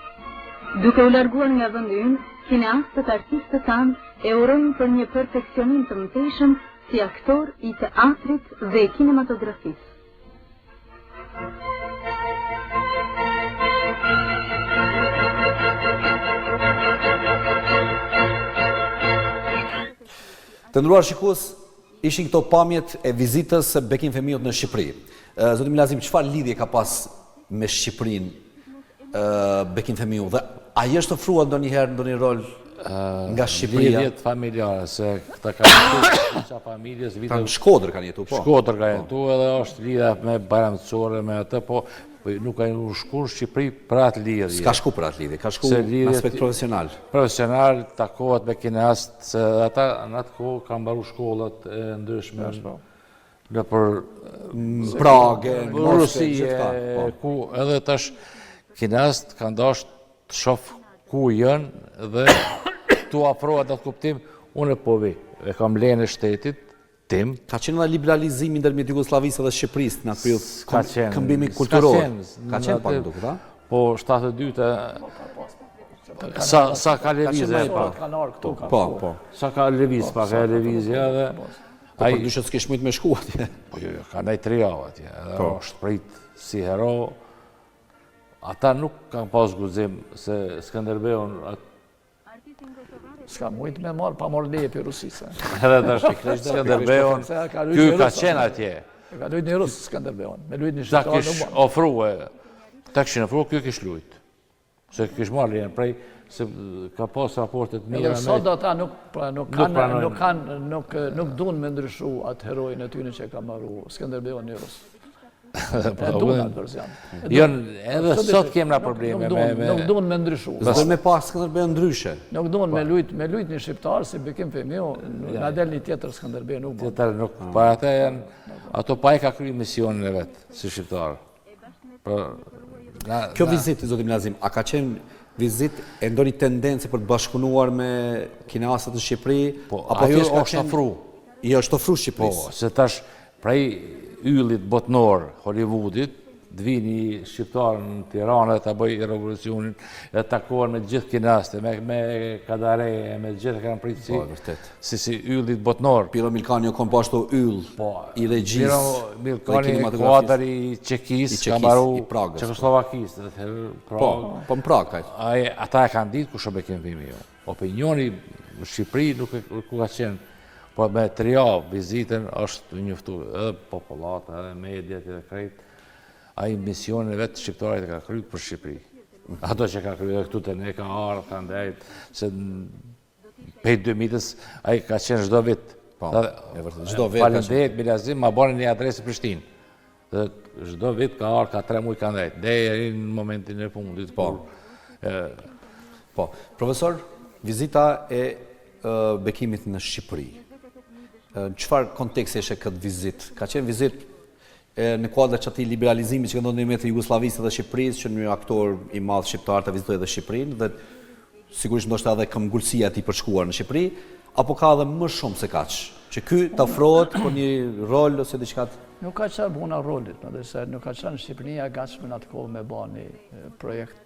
Duke u larguar nga vendi ynë, kineastët artistët tanë e urojnë për një perfeksionim të mëtejshëm si aktor I teatrit dhe kinematografisë. Të nderuar shikues, ishin këto pamjet e vizitës së Bekim Femiut në Shqipëri. Zoti Milazim, çfarë lidhje ka pas me Shqipërinë Bekim Femiu dhe a është ofruar ndonjëherë ndonjë rol nga Shqipëria? Lidhjet familjare, se këta kanë jetuar familjes vite. Në Shkodër kanë jetuar, po. Shkodër kanë jetuar edhe është lidhja me bajramcore me atë, po nuk ka shkuar në Shqipëri për atë lidhje. S'ka shku për atë lidhje, ka shku në aspekt profesional. Profesional, takohet me kineast, se ata në atë kohë kanë mbaruar shkollat e ndryshme. Në për Pragë, Rusi, ku edhe tash kineast kanë dashur të shoh ku janë dhe tu afrohet atë kuptim, unë po vi, e kam lenë shtetit tim. Ka qenë edhe liberalizimi ndërmjet Jugosllavisë dhe Shqipërisë në atë këmbimi kulturor. Ka qenë pak duket, a? Po 72-të sa ka lëvizje po. Sa ka lëviz, pak e lëvizja dhe po dyshë s'ke shmujt me shku atje. Po jo, ka ndaj 3 javë atje, edhe është prit si hero. Ata nuk kanë pas guxim se Skënderbeun s'ka mujtë me marë pa marrë leje për Rusisë. Edhe tash Skënderbeun, ky ka qenë atje. Ka lujt një Rusë Skënderbeun, me lujt një Ta shqiptar kish ofrue. Ta këshin ofruar, kjo kish lujt. Se kish marrë lejen prej, se ka pas raportet mira me... Sot ata nuk duan me ndryshu atë herojnë e tyne që ka marru Skënderbeu Njërës. E duan atë verzion. Edhe sot kemna probleme me... Nuk duan me ndryshu. Dhe me pas Skënderbeu ndryshe. Nuk duan me lujt një shqiptar, si Bekim Femiu, na del një tjetër Skënderbeu nuk bën. Tjetër nuk, para ata janë, ato pa e ka kry misionin e vetë, si shqiptar. Kjo vizitë, zotim Nazim, a ka qenë vizit e ndoni tendencë për të bashkëpunuar me kinasat në Shqipëri? Apo ajo është ofru. I është ofru Shqipërisë? Po, se tash prej yllit botnor Hollywoodit, të vini shqiptarë në Tiranë të bëj revolucionin, e takohen me gjithë kinaste, me Kadare, me gjithë kanë pritë si yllit botnor. Piro Milkani o kom pashtu yll i regjis. Piro Milkani, kuadër i Qekis, ka maru Qekoslovakis. Po në Prag. Ata e kanë ditë ku shë Bekim Femiu. Opinioni në Shqipëri nuk ku ka qenë. Po me 3 javë vizitën është njëftu edhe populata, edhe mediat, edhe krejt. Ai misionin e vetë shqiptarit e ka kryt për Shqipëri. Ato që ka kryt edhe këtu të ne ka ardhë, ka ndajt, se pejt 2000-ës ai ka qenë çdo vit. Falenderit, Milazim, ma bani një adresë Prishtinë. Dhe çdo vit ka ardhë, ka 3 muaj ka ndajt. Deri në momentin e fundit. Po, profesor, vizita e Bekimit në Shqipëri. Në çfarë konteksti ishte këtë vizit? Ka qenë vizit në kuadër që ati liberalizimit që ka ndonë në metri Jugoslavisë dhe Shqipërisë, që një aktor i madh shqiptar të vizitoj edhe Shqipërinë, dhe sigurisht ndoshta edhe këmbgulësia e tij për shkuar në Shqipëri, apo ka edhe më shumë se kaq, që ky të ofrohet për një rol ose diçka? Nuk ka qenë puna rolit, se nuk ka qenë Shqipëria e gatshme në atë kohë me bë një projekt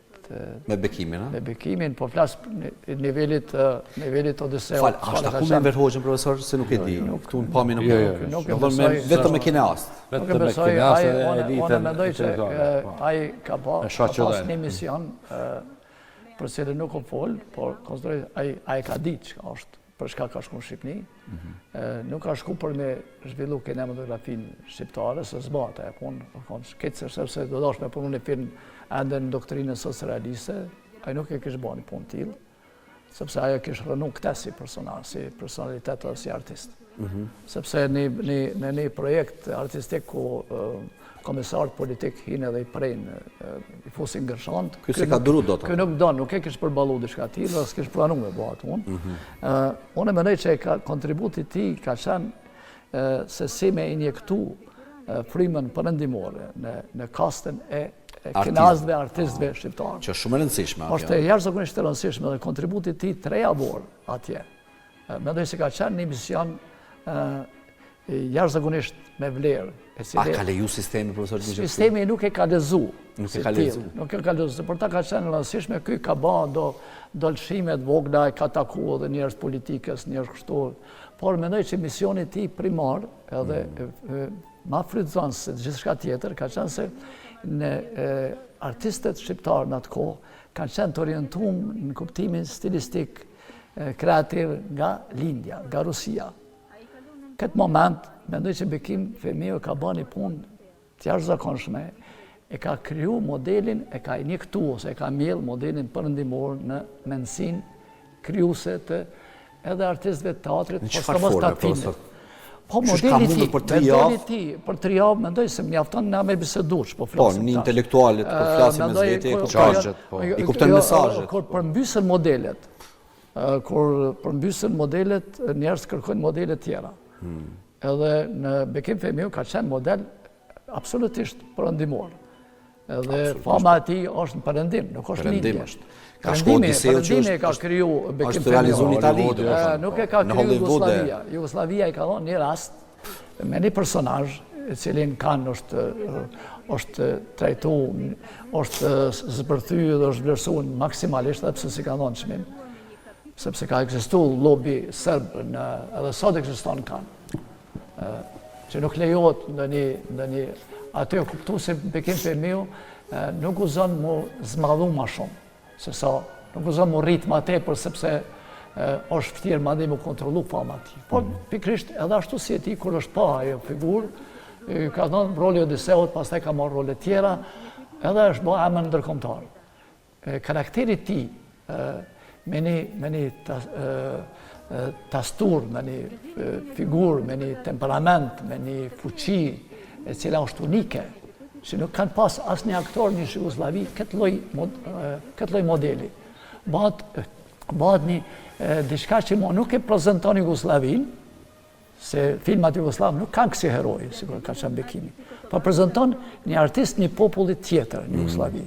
me Bekimin, me Bekimin, po flas nivelit Odiseu. Fal, ashtë ku me Verhoxhën, profesor, se nuk e di. Këtu në pami nuk vetëm me kineast. Nuk e besoj, unë mendoj që ai ka pas një mision për cilën nuk o fol, por konsideroj ai ka ditë që është për shka ka shku në Shqipni. Nuk ka shku për me zhvillu kinematografinë shqiptare, se zbata e punë, këtë sepse do dash me punu një film ende në doktrinën socrealiste, ai nuk e kishë bërë një punë tillë, sepse ajo kishë rënu këte si personalitet dhe si artist. Sepse në një projekt artistik ku komisarët politik hinë edhe i prejnë, i fusin ngërshant. Ky se ka duru do të? Ky nuk do, nuk e kishë përbalu diçka tillë, dhe s'kishë pranu me bëhat unë. Unë e mendoj që kontributi ti ka qenë se si me injektu frymën perëndimore në kastën e kinazëve, artistëve shqiptarë. Që është shumë e rëndësishme. Është e jashtëzakonisht e rëndësishme dhe kontributi ti 3 javor atje. Mendoj se ka qenë një mision jashtëzakonisht me vlerë. A ka leju sistemi, profesor? Sistemi nuk e ka lezu. Nuk e ka lezu. Nuk e ka lezu, por ta ka qenë rëndësishme, ky ka bërë do lëshimet vogla, ka taku edhe njerëz politikës, njerëz kështu. Por mendoj që misioni ti primar edhe ma frytëzues se gjithçka tjetër ka qenë se në artistët shqiptarë në atë kohë kanë qenë të orientuar në kuptimin stilistik, kreativ nga lindja, nga Rusia. Këtë moment, mendoj që Bekim Femiu ka bërë një punë të jashtëzakonshme, e ka kriju modelin, e ka injektu ose e ka mjell modelin perëndimor në mendsinë krijuese të edhe artistëve të teatrit, po sidomos të filmit. Po modeli ti, për 3 javë, mendoj se mjafton na me bisedush, po flasim. Po, një intelektualit, po flasim me zvete, po qargjet, i kupton mesazhet. Kur përmbysen modelet, njerëz kërkojnë modele tjera. Edhe në Bekim Femiu ka qenë model absolutisht perëndimor. Edhe fama e tij është në perëndim, nuk është lindje. Ka shkuar Odiseu që ka kriju Bekim është realizuar në Itali. Nuk e ka kriju Jugoslavia. Jugoslavia i ka dhënë një rast me një personazh i cilin kanë është trajtuar, është zbërthyer dhe është vlerësuar maksimalisht edhe pse si ka dhënë çmim. Sepse ka ekzistuar lobi serb edhe sot ekziston kanë. Që nuk lejohet ndonjë atë kuptu se Bekim Femiu nuk uzon mu zmadhu ma shumë, se sa nuk uzon mu rrit ma tepër sepse është fëtirë ma dhe mu kontrolu fama ti. Por pikrisht edhe ashtu si e ti kur është pa ajo figurë, ka dhënë roli Odiseut, pastaj ka marrë role tjera, edhe është bërë emër ndërkombëtar. Karakteri ti, me një tastur, me një figur, me një temperament, me një fuqi, e cila është unike, që nuk kanë pas asë një aktor një Jugosllavi këtë lloj modeli. Bëhet një diçka që nuk e prezenton Jugosllavin, se filmat Jugoslav nuk kanë kësi heroi, si kur ka qenë Bekimi, po prezenton një artist një populli tjetër në Jugoslavi.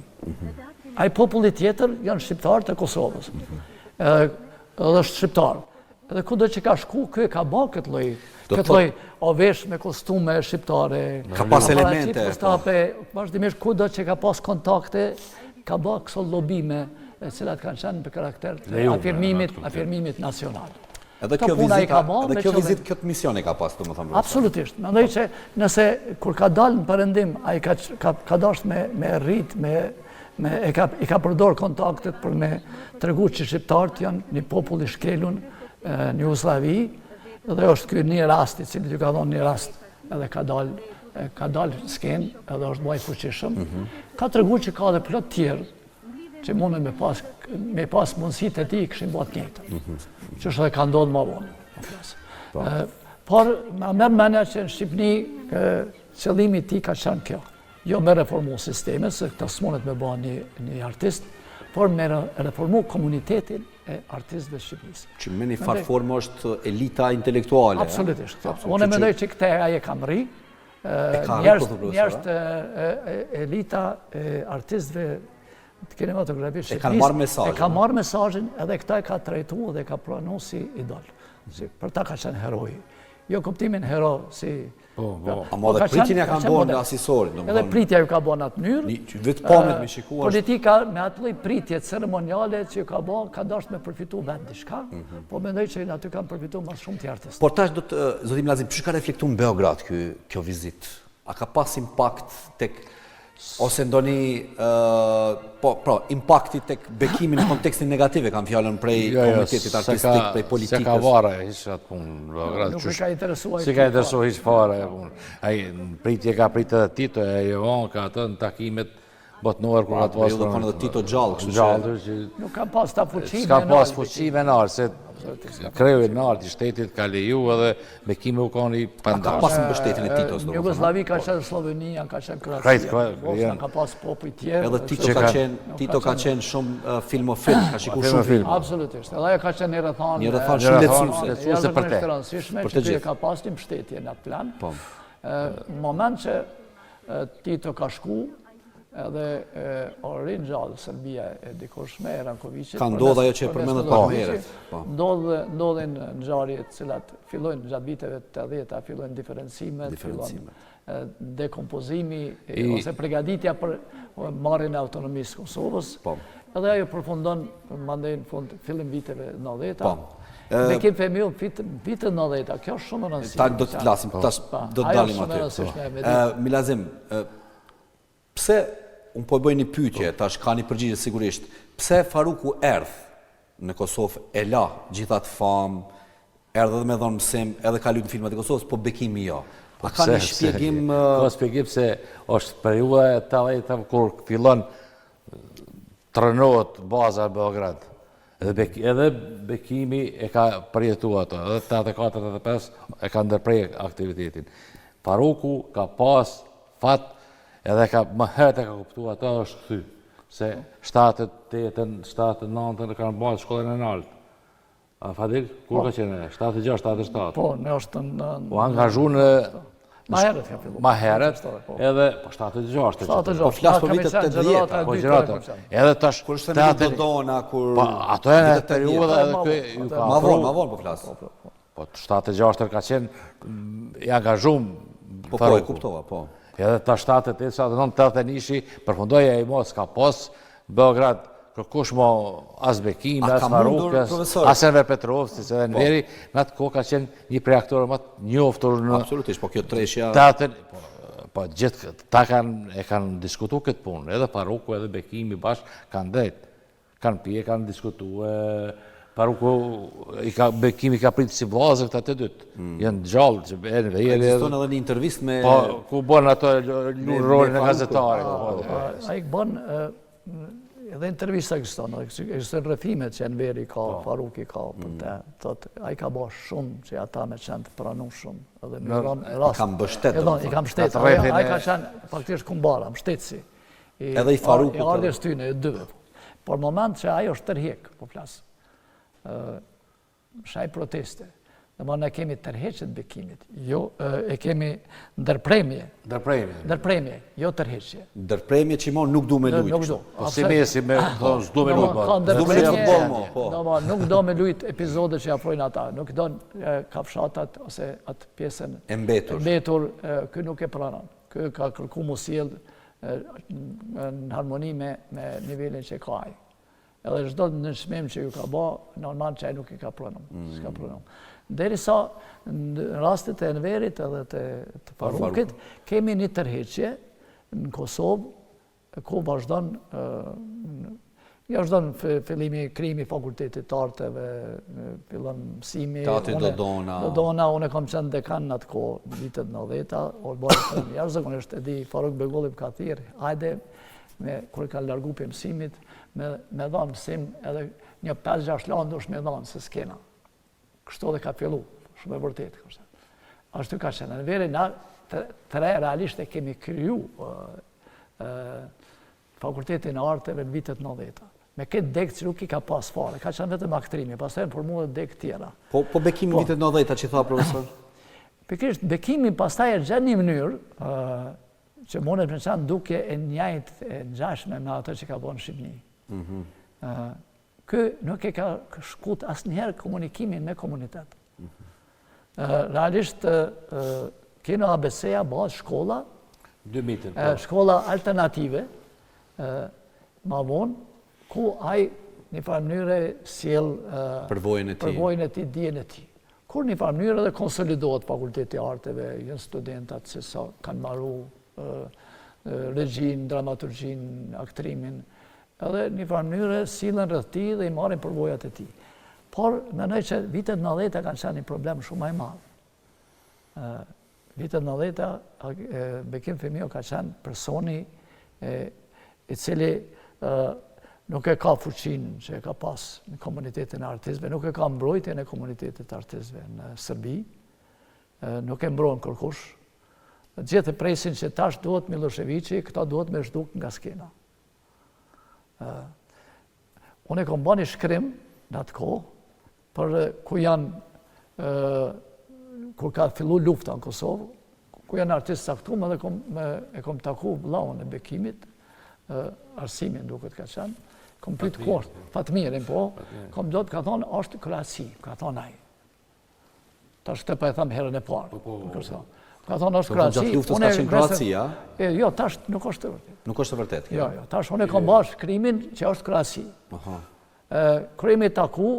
Ai populli tjetër janë shqiptarët e Kosovës. Edhe është shqiptar. Edhe kudo që ka shku, ky ka bërë këtë lloj ovesh me kostume shqiptare. Ka pas elemente. Vazhdimisht kudo që ka pas kontakte, ka bërë këso lobime, e cilat kanë qenë për karakter afirmimit nacional. Edhe kjo vizit, këtë mision e ka pas, të më thëmë. Absolutisht. Mendoj që nëse, kur ka dalë në përëndim, a i ka dasht me rrit, i ka përdor kontaktet për me tregu që shqiptarët janë një popull i shkelun në Jugosllavi, edhe është kjo një rast, i cili ju ka dhonë një rast, edhe ka dalë skenë, edhe është bëj fuqishëm, ka tregu që ka dhe plot tjerë, që mundën me pas mundësit e ti këshin bot njëtë, që është dhe ka ndodhë ma vonë. Por, me mërë menja që në Shqipni, qëllimi ti ka qenë kjo. Jo me reformu sistemet, se këta s'monet me ba një artist, por me reformu komunitetin e artistëve Shqipnis. Që me një farë formë është elita intelektuale. Absolutisht. Unë e mendoj që këte aje kam ri, njerështë elita e artistëve kinematografisht e kanë marrë mesazhin. E kanë marrë mesazhin edhe këta e ka trajtu dhe ka pranu si idol. Për ta ka qenë heroi. Jo kuptimin hero si... Ama dhe pritin ja kanë bërë në asisorin. Edhe pritja ju ka bërë në atë mënyrë. Vetë pamet me shikuar... Politika me atë lloj pritje ceremoniale që ju ka bërë, ka dasht me përfitu vend diçka, po mendoj që aty kanë përfitu më shumë të artistë. Por tash do të, zotim Lazim, që ka reflektu në Beograd kjo vizit? A ka pas impakt tek... ose ndoni impakti tek Bekimi në kontekstin negative, kam fjallën prej komunitetit artistik, prej politikës. Se ka vare, ishë atë punë në Beograd. Nuk i ka interesuar. Si ka interesuar ishë fare. Pritje ka pritë edhe Tito, e Jovan ka atë në takimet botnuar kur atë pasë. Periudë kanë edhe Tito gjallë. Nuk ka pas ta fuqime në s'ka pas fuqime në arë, se kreu në arë të shtetit ka leju edhe Bekimi u ka një A pandash. ka pas në bështetin e Titos? Në Jugoslavi ka qenë Slovenia, ka qenë Kroacia, Bosna ka pas popuj tjerë. Edhe Tito ka qenë shumë filmofil, ka shiku shumë film. Absolutisht, edhe ajo ka qenë një rëthan shumë letësuse për te. Që të ka pas një mbështetje në plan. Në moment që Tito ka shku, edhe orin gjallë Serbia e dikoshme, Rankovicit. Ka ndodhë ajo që e përmendet pa meret. Ndodhin ngjarjet cilat fillojnë gjatë viteve të 80-ta, fillojnë diferencimet, fillojnë dekompozimi, ose pregaditja për marrjen e autonomisë Kosovës. Edhe ajo përfundon, mandej në fund, fillim viteve 90-ta. Bekim Femiu, vitë 90-ta, kjo është shumë rëndësishme. Do të lasim, do të dalim aty. Milazim, pse, unë po bëj një pyetje, tash ka një përgjigje sigurisht, pse Faruku erdhë në Kosovë e la gjithat famë, erdhë edhe me dhonë mësim, edhe ka luajtur në filmat e Kosovës, po Bekimi jo. A ka një shpjegim... Ka shpjegim se është periudha e të kur fillon të rënohet baza e Beograd. Edhe Bekimi e ka përjetu ato, edhe 84-85 e ka ndërprej aktivitetin. Faruku ka pas fat edhe më herët e ka kuptu ato është ty, se 78-ën, 79-ën e kanë bërë shkollën e naltë. A Fadil, kur ka qenë? 76, 77? Po, në është në... U angazhu në... Ma herët ka fillu. Ma herët, edhe... Po 76. Po flasë për vitet 80-ta. Po gjërata. Edhe tash... Kur shtë në Dodona, kur... Po ato e në periuda edhe këj... Ma vonë po flasë. Po 76 ka qenë i angazhum Po e kuptova, po. Edhe ta 78-89 ishi, përfundoja i mos ka pos, Beograd, kërkush mo as Bekimi, as Farukës, as Enver Petrovci, edhe në veri, në atë kohë ka qenë një prej aktorë më të njoftur në... Absolutisht, po kjo treshja... Po gjithë, ta e kanë diskutu këtë punë, edhe Faruku, edhe Bekimi bashkë kanë drejtë. Kanë pje, kanë diskutu Faruku, Bekimi ka pritë si vllazë këta të dytë. Janë gjallë që erën dhe jeri. Ekziston edhe një intervistë me... Ku bën ato rolin e gazetarit. Ai bën edhe intervista ekziston rrëfimet që Enveri ka, Faruki ka për të. Thotë ai ka bërë shumë që ata me qenë të pranueshëm edhe në rast. Ka mbështetur. I ka mbështetur. Ai ka qenë faktikisht kumbara, mbështetësi. Edhe i Farukut. I ardhjes tyne e dyve. Por moment që ai është tërheq, po flas. Shaj proteste. Dhe ne kemi tërheqjet Bekimit. Jo, e kemi ndërpremje. Ndërpremje, jo tërheqje. Ndërpremje që nuk du me lujt. Nuk du. Po si mesi me s'du me lujt. Du me lujt futbol mo, po. Nuk do me lujt epizode që afrojnë ata. Nuk do kafshatat ose atë pjesën e mbetur. Kë nuk e pranon. Kë ka kërku mu sjell në harmoni me nivelin që ka ai. Edhe çdo nënshmim që ju ka bë, normal që ai nuk i ka pranuar. S'ka pranuar. Derisa në rastet e Enverit edhe të Farukit, kemi një tërheqje në Kosovë, ku vazhdon fillimi krimi fakultetit të arteve, fillon mësimi. Teatri Dodona. Dodona, unë kam qenë dekan në atë kohë, në vitet 90-ta, orë jashtëzakonisht e di Faruk Begolli ka thirrë, hajde, kur ka largu për mësimit, me dhanë mësim edhe një 5-6 landush me dhanë se s'kena. Kështu dhe ka fillu, shumë e vërtet. Ashtu ka qenë. Në veri, na tre realisht e kemi kryu fakultetin e arteve në vitet 90-ta. Me këtë dekë që nuk i ka pas fare, ka qenë vetëm aktrimi, pas të e në formu dhe dekë tjera. Po Bekimi vitet 90-ta që tha profesor? Pikrisht, Bekimi pas taj e gjenë një mënyrë që mune të qenë duke e njajt e ngjashme me ato që ka bërë në Shqipëni. Kë nuk e ka shkut asë njëherë komunikimin me komunitet. Realisht, kino ABC-ja bëhet shkolla, shkolla alternative, ma vonë, ku ai një farë mënyre sjell përvojën e ti, dijen e ti. Kur një farë mënyre dhe konsolidohet fakulteti arteve, jënë studentat që sa kanë marru regjin, dramaturgjin, aktrimin, edhe një farë mënyre sillen rreth tij dhe i marrin përvojat e tij. Por mendoj që vitet 90-ta kanë qenë një problem shumë më i madh. Vitet 90-ta Bekim Fëmijë ka qenë personi i cili nuk e ka fuqinë që e ka pas në komunitetin e artistëve, nuk e ka mbrojtjen e komunitetit të artistëve në Serbi, nuk e mbron kërkush. Gjithë presin që tash duhet Miloševići, këta duhet me zhduk nga skena. Unë e kom bërë një shkrim në atë kohë, për ku janë, kur ka fillu lufta në Kosovë, ku janë artistë saktume dhe e kom taku vllaun e Bekimit, Arsimin duket ka qenë, kom pyet kort, Fatmirin po, kom do të ka thonë, është Kroaci, ka thonë ai. Tash këtë pa e thamë herën e parë. Ka thonë është Kroaci. Gjatë luftës ka qenë Kroaci, ja? Jo, tash nuk është të vërtet. Nuk është të vërtet? Jo, tash unë e kom bërë shkrimin që është Kroaci. Krimi taku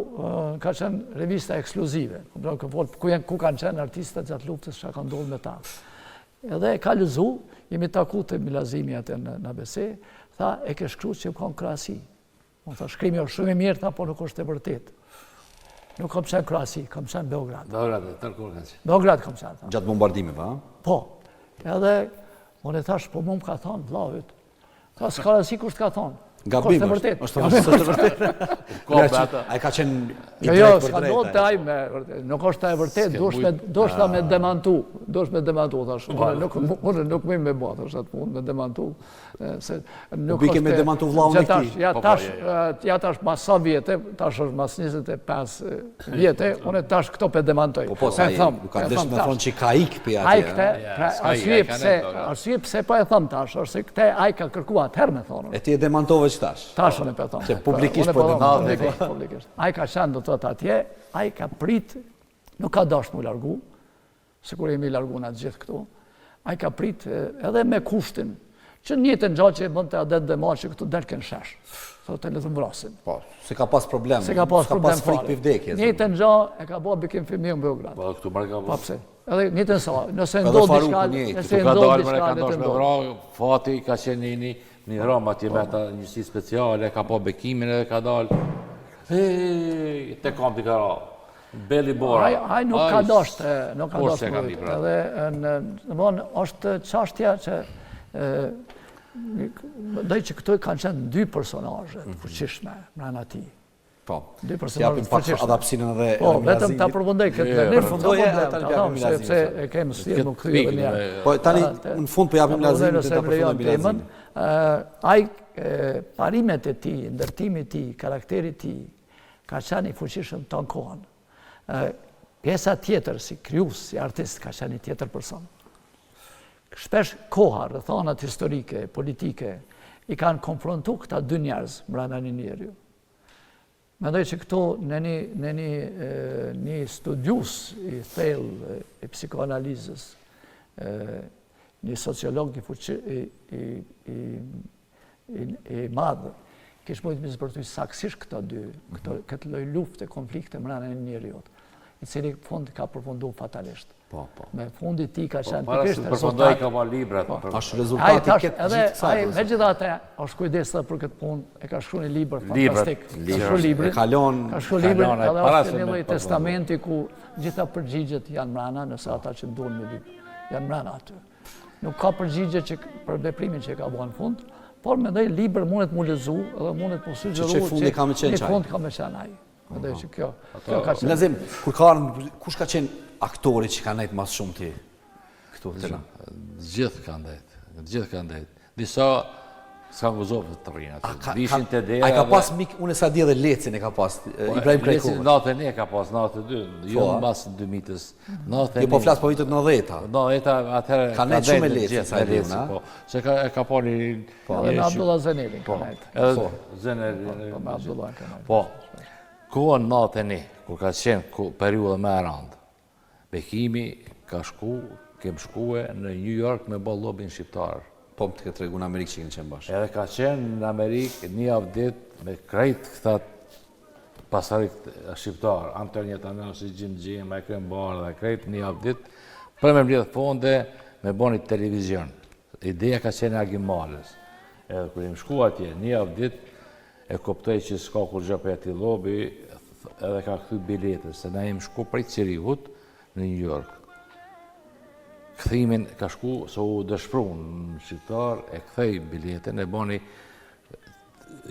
ka qenë revista ekskluzive, ku kanë qenë artistët gjatë luftës që ka ndodhur me ta. Edhe ka lëzu, jemi taku të Milazimi atë në ABC, tha e ke shkruar që kanë Kroaci. Unë tha shkrimi është shumë i mirë, tha po nuk është e vërtet. Nuk kam qenë Kroaci, kam qenë Beograd. Beograd kam qenë. Gjatë bombardimeve, pa? Po. Edhe, unë e thash, po mu më ka thonë, vllavit. Tha, s'ka rësi kusht ka thonë. Gabim është të vërtet. A ka qenë i drejt për drejt. Jo, s'ka do të aj me vërtet. Nuk është e vërtet, do shta me demantu. Do shta me demantu, thash. Unë nuk më me bërë, thash atë punë, me demantu. Bike me demantu vllaun e këtij. Ja tash mas sa vjetë, tash është mas 25 vjetë, unë tash këto pe demantoj. Po, sa i ka desh me thonë që ka ikë për atje. Arsye pse po e thëmë tash, është se këte aj ka kërkua atëherë me thonë. E ti e demantove që tash? Tash unë e pe thonë. Që publikisht po demantove. Aj ka qenë do të thotë atje, aj ka prit, nuk ka dash mu largu, se kur jemi largu në gjithë këtu, aj ka prit edhe me kushtin, që njëtën gjatë që e bënd të adet dhe ma që këtu delken shesh, thotë e le të mbrasin. Po, se ka pas problem, se ka pas frik për vdekje. Njëtën gjatë e ka bo Bekim Fëmijë në Beograd. Po, këtu marrë ka bo. Pa pse. Edhe njëtën sa, nëse ndodh diçka, nëse ndodh diçka, le të ndodh. Fati ka qenë një Rom atje me ata njësi speciale, ka po Bekimin edhe ka dalë. Te kam t'i kara. Beli Bora. Ai nuk ka dosht edhe në vonë është çështja që mendoj që këto kanë qenë dy personazhe të fuqishme brenda tij. Po. Dy Japim personazhe pak adapsinën edhe Po, vetëm ta përfundoj këtë. Ne përfundoje sepse e kemi sfidë më kryer ne. Po tani në fund po japim Milazin dhe ta përfundojmë Milazin. Ai parimet e tij, ndërtimi i tij, karakteri i tij ka qenë i fuqishëm ton kohën. Pjesa tjetër si krijues, si artist ka qenë një tjetër person. Shpesh koha, rrethonat historike, politike i kanë konfrontu këta dy njerëz brenda një njeriu. Mendoj që këto në një studius i thellë i psikoanalizës, një sociolog i madh, kishte mujtë me zbërthy saktësisht këto dy, këtë lloj lufte, konflikte brenda një njeriu, i cili fund ka përfunduar fatalisht. Po. Me fundi i tij ka qenë pikërisht përfundoi ka marrë librat. Është rezultati i këtë gjithë kësaj. Megjithatë, është kujdesur për këtë punë, e ka shkruar një libër fantastik. Ka shkruar librin. Ka shkruar librin edhe është një lloj testamenti ku gjitha përgjigjet janë mbrana, nëse ata që duan me ditë janë mbrana aty. Nuk ka përgjigje që për veprimin që e ka bërë në fund, por mendoj libër mundet mu lexu edhe mundet mu sugjeruar që fundi ka më qenë çaj. Fund ka më qenë ai. Mendoj që kjo ka qenë. Milazim, kush ka qenë aktori që ka nejtë mas shumë ti këtu të në? Gjithë kanë nejtë. Disa s'kan gëzovë të rrinë atë. Vishin të dera. A ka pas mik, unë sa di edhe Lecin e ka pas, Ibrahim Krejkovën. Lecin 91 ka pas, 92, jo në mas 2000-ës. Jo po flasë po vitët 90-a. 90-a atëherë ka nejtë shumë e Lecin sa e di, po. Se ka po një... Edhe me Abdullah Zenelin ka nejtë. Edhe Zenelin. Me Abdullah ka nejtë. Po, kohën 91, kur ka qenë periudhë me randë, Bekimi kem shkue në New York me bë lobin shqiptar. Po më të këtë regu në Amerikë që kënë qenë bashkë. Edhe ka qenë në Amerikë një avë dit me krejt këta pasarit shqiptar, Antonieta Nasi, Gjim, Ekrem Barë dhe krejt një avë dit, për me mbledh fonde me bo një televizion. Ideja ka qenë Agim Malës. Edhe kër im shku atje, një avë dit, e koptoj që s'ka kur gjë për ati lobi, edhe ka këthy biletës, se na im shku prej Cirihut, në New York. Këthimin ka shku, se u dëshpru në shqiptar, e këthej biletën, e boni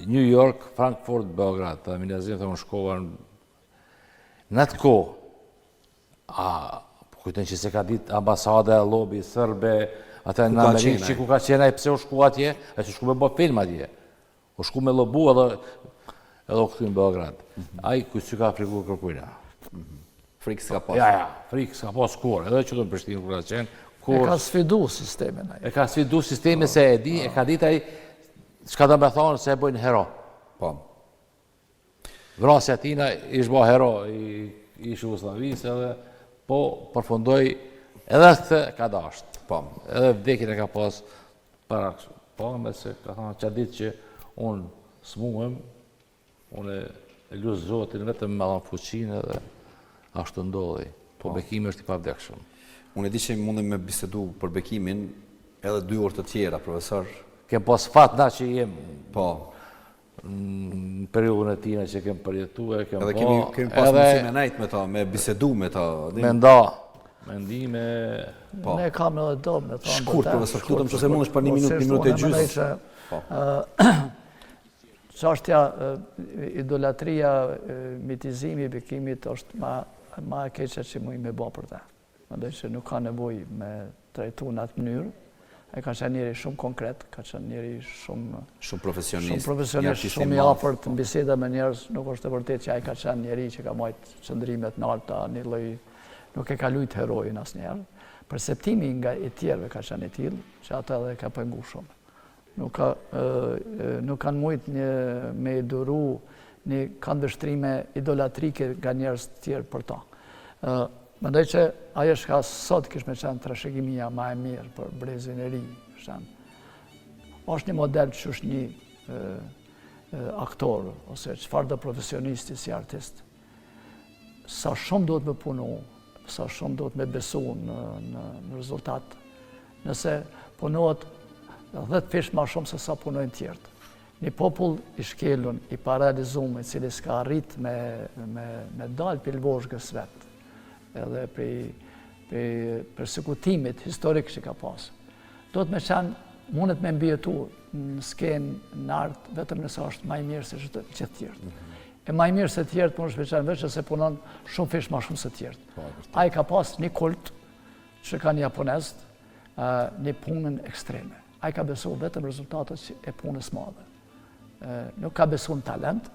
New York, Frankfurt, Beograd, të Milazim të më shkova në atë ko, kujtën që se ka ditë ambasade, lobi, sërbe, atë në Amerikë që ku ka qena e pse u shku atje, e që shku me bo film atje, u shku me lobu edhe u këthy në Beograd. Aj, kujtë që ka friku kërkujna. Frikë s'ka pas. Ja, frikë s'ka pas kur, edhe që të në Prishtinë kur ka qenë. E ka sfidu sistemin. E ka sfidu sistemin se e di, e ka dit ai, s'ka da me thonë se e bojnë hero. Po. Vrasja tina ishë bo hero i Shugosllavisë edhe, po përfundoj edhe këtë ka dashtë. Po. Edhe vdekin e ka pas para, po, me se ka thonë që ditë që unë s'muhem, unë e lusë Zotin vetëm me dhanë fuqinë edhe ashtu ndodhi, po Bekimi është i pavdekshëm. Unë e di që mundem me bisedu për Bekimin edhe 2 orë të tjera, profesor. Kem pas fat na që jem po në periudhën e tina që kem përjetu e kem edhe kemi pas mundësi me nejt me ta, me bisedu me ta. Me nda, me ndime... Ne kam edhe do me ta. Shkurt, profesor, lutëm që se mund është për 1 minutë e gjysë. Çështja idolatria, mitizimi i Bekimit është ma e keqe që mujë me bë për ta. Mendoj që nuk ka nevojë me trajtu në atë mënyrë. Ai ka qenë njëri shumë konkret, ka qenë njëri shumë profesionist, shumë i afërt në biseda me njerëz. Nuk është e vërtetë që ai ka qenë njëri që ka marrë qëndrimet në alta, një lloj nuk e ka luajt heroin asnjëherë. Perceptimi nga e tjerëve ka qenë i tillë që ata edhe ka pengu shumë. Nuk kanë mujtë me i duru një kanë dështrime idolatrike nga njerëz të tjerë për ta. Mendoj që ajo shka sot kish me qenë trashëgimia ma e mirë për brezin e ri. Është një model që është një aktor, ose qëfar dhe profesionisti si artist. Sa shumë duhet me punu, sa shumë duhet me besu në rezultat. Nëse punohet 10 fish ma shumë se sa punojnë tjertë. një popull i shkelun, i paralizuar, i cili s'ka arrit me dalë për lvozhgës vetë, edhe për përsekutimit historik që ka pasë. Do të me qenë, mundet me mbjetu në skenë në artë, vetëm nëse është maj mirë se që të tjertë. E maj mirë se tjertë, punë shpeqen veç, se punon shumë fish ma shumë se tjertë. A i ka pas një kult që ka një japonest, një punën ekstreme. A i ka besu vetëm rezultatët e punës madhe. Nuk ka besu në talent.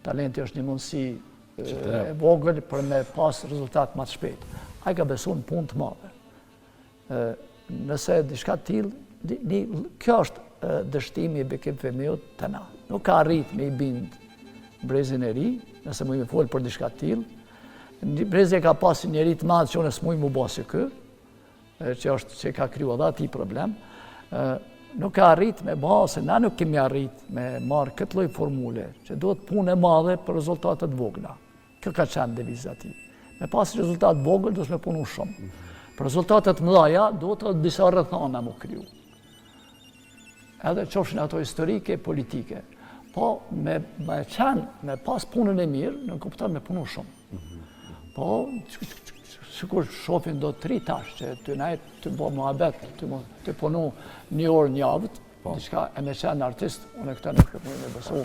Talenti është një mundësi e vogël për me pas rezultat më të shpejt. A i ka besu në punë të madhe. Nëse diçka t'il, kjo është dështimi i Bekim Femiut të na. Nuk ka arrit me i bind brezin e ri, nëse mu i me folë për diçka t'il. Brezi ka pasi njeri të madhë që unë s'muj mu basi kë, që ka kryu edhe ati problem. Nuk ka arrit me ba, se na nuk kemi arrit me marë këtë lloj formule, që duhet punë e madhe për rezultatet vogla. Kjo ka qenë deviza ti. Me pasi rezultat vogël, duhet me punu shumë. Për rezultatet mëdhaja, duhet të disa rrethana mu kryu. Edhe qofshin ato historike, politike. Po, me pas punën e mirë, në kupton me punu shumë. Po, sikur shofin do 3 tash, që të najtë të bo muhabet, të punu 1 orë një javët, diçka e me qenë artist, unë e këta nuk me besu,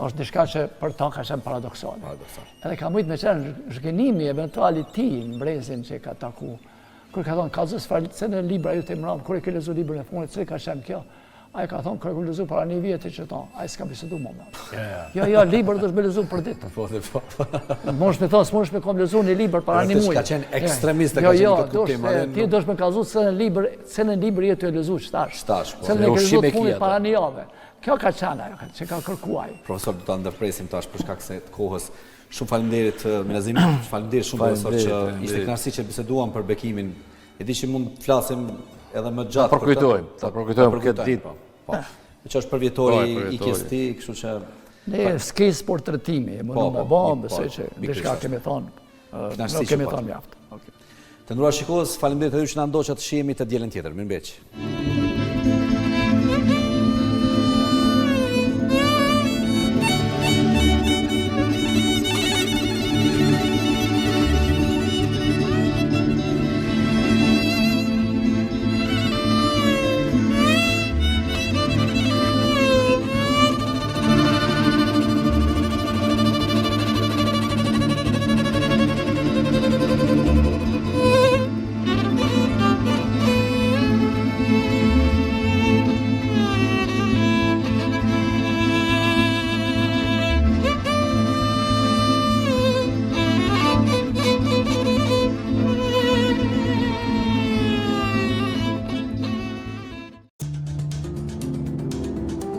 është diçka që për ta ka qenë paradoksale. Edhe ka mujtë me qenë zhgënimi eventuali ti në brezin që ka taku. Kër ka thonë, ka zës se në libra ju të imram, kër e ke lezu librën e funit, që ka qenë kjo? A i ka thonë, kërë ku lezu para 1 vjetë që thonë, a i s'ka bisedu më me. Jo, liber është me lezu për ditë. Mosh me thonë, s'mosh me kom lezu një liber para 1 muaj. Ka qenë ekstremist e ka qenë këtë kuptim. Ti do shme kazu se në liber jetë e lezu qëtash. Se në ke lezu të punit para 1 javë. Kjo ka qenë ajo, që ka kërkuaj. Profesor, do të ndërpresim tash për shkak se të kohës. Shumë faleminderit Minazim, faleminderit shumë profesor që ishte kënaqësi që biseduam për Bekimin. E di që mund të flasim edhe më gjatë. Ta përkujtojmë për këtë ditë. Po. Që është përvjetori i kesti, kështu që ne s'kes portretimi, më nuk me bëmë, besoj që diçka kemi thonë, nuk kemi thonë mjaftë. Të nderuar shikues, faleminderit edhe ju që na ndoqët shihemi të dielën tjetër. Mirëmbëngjes.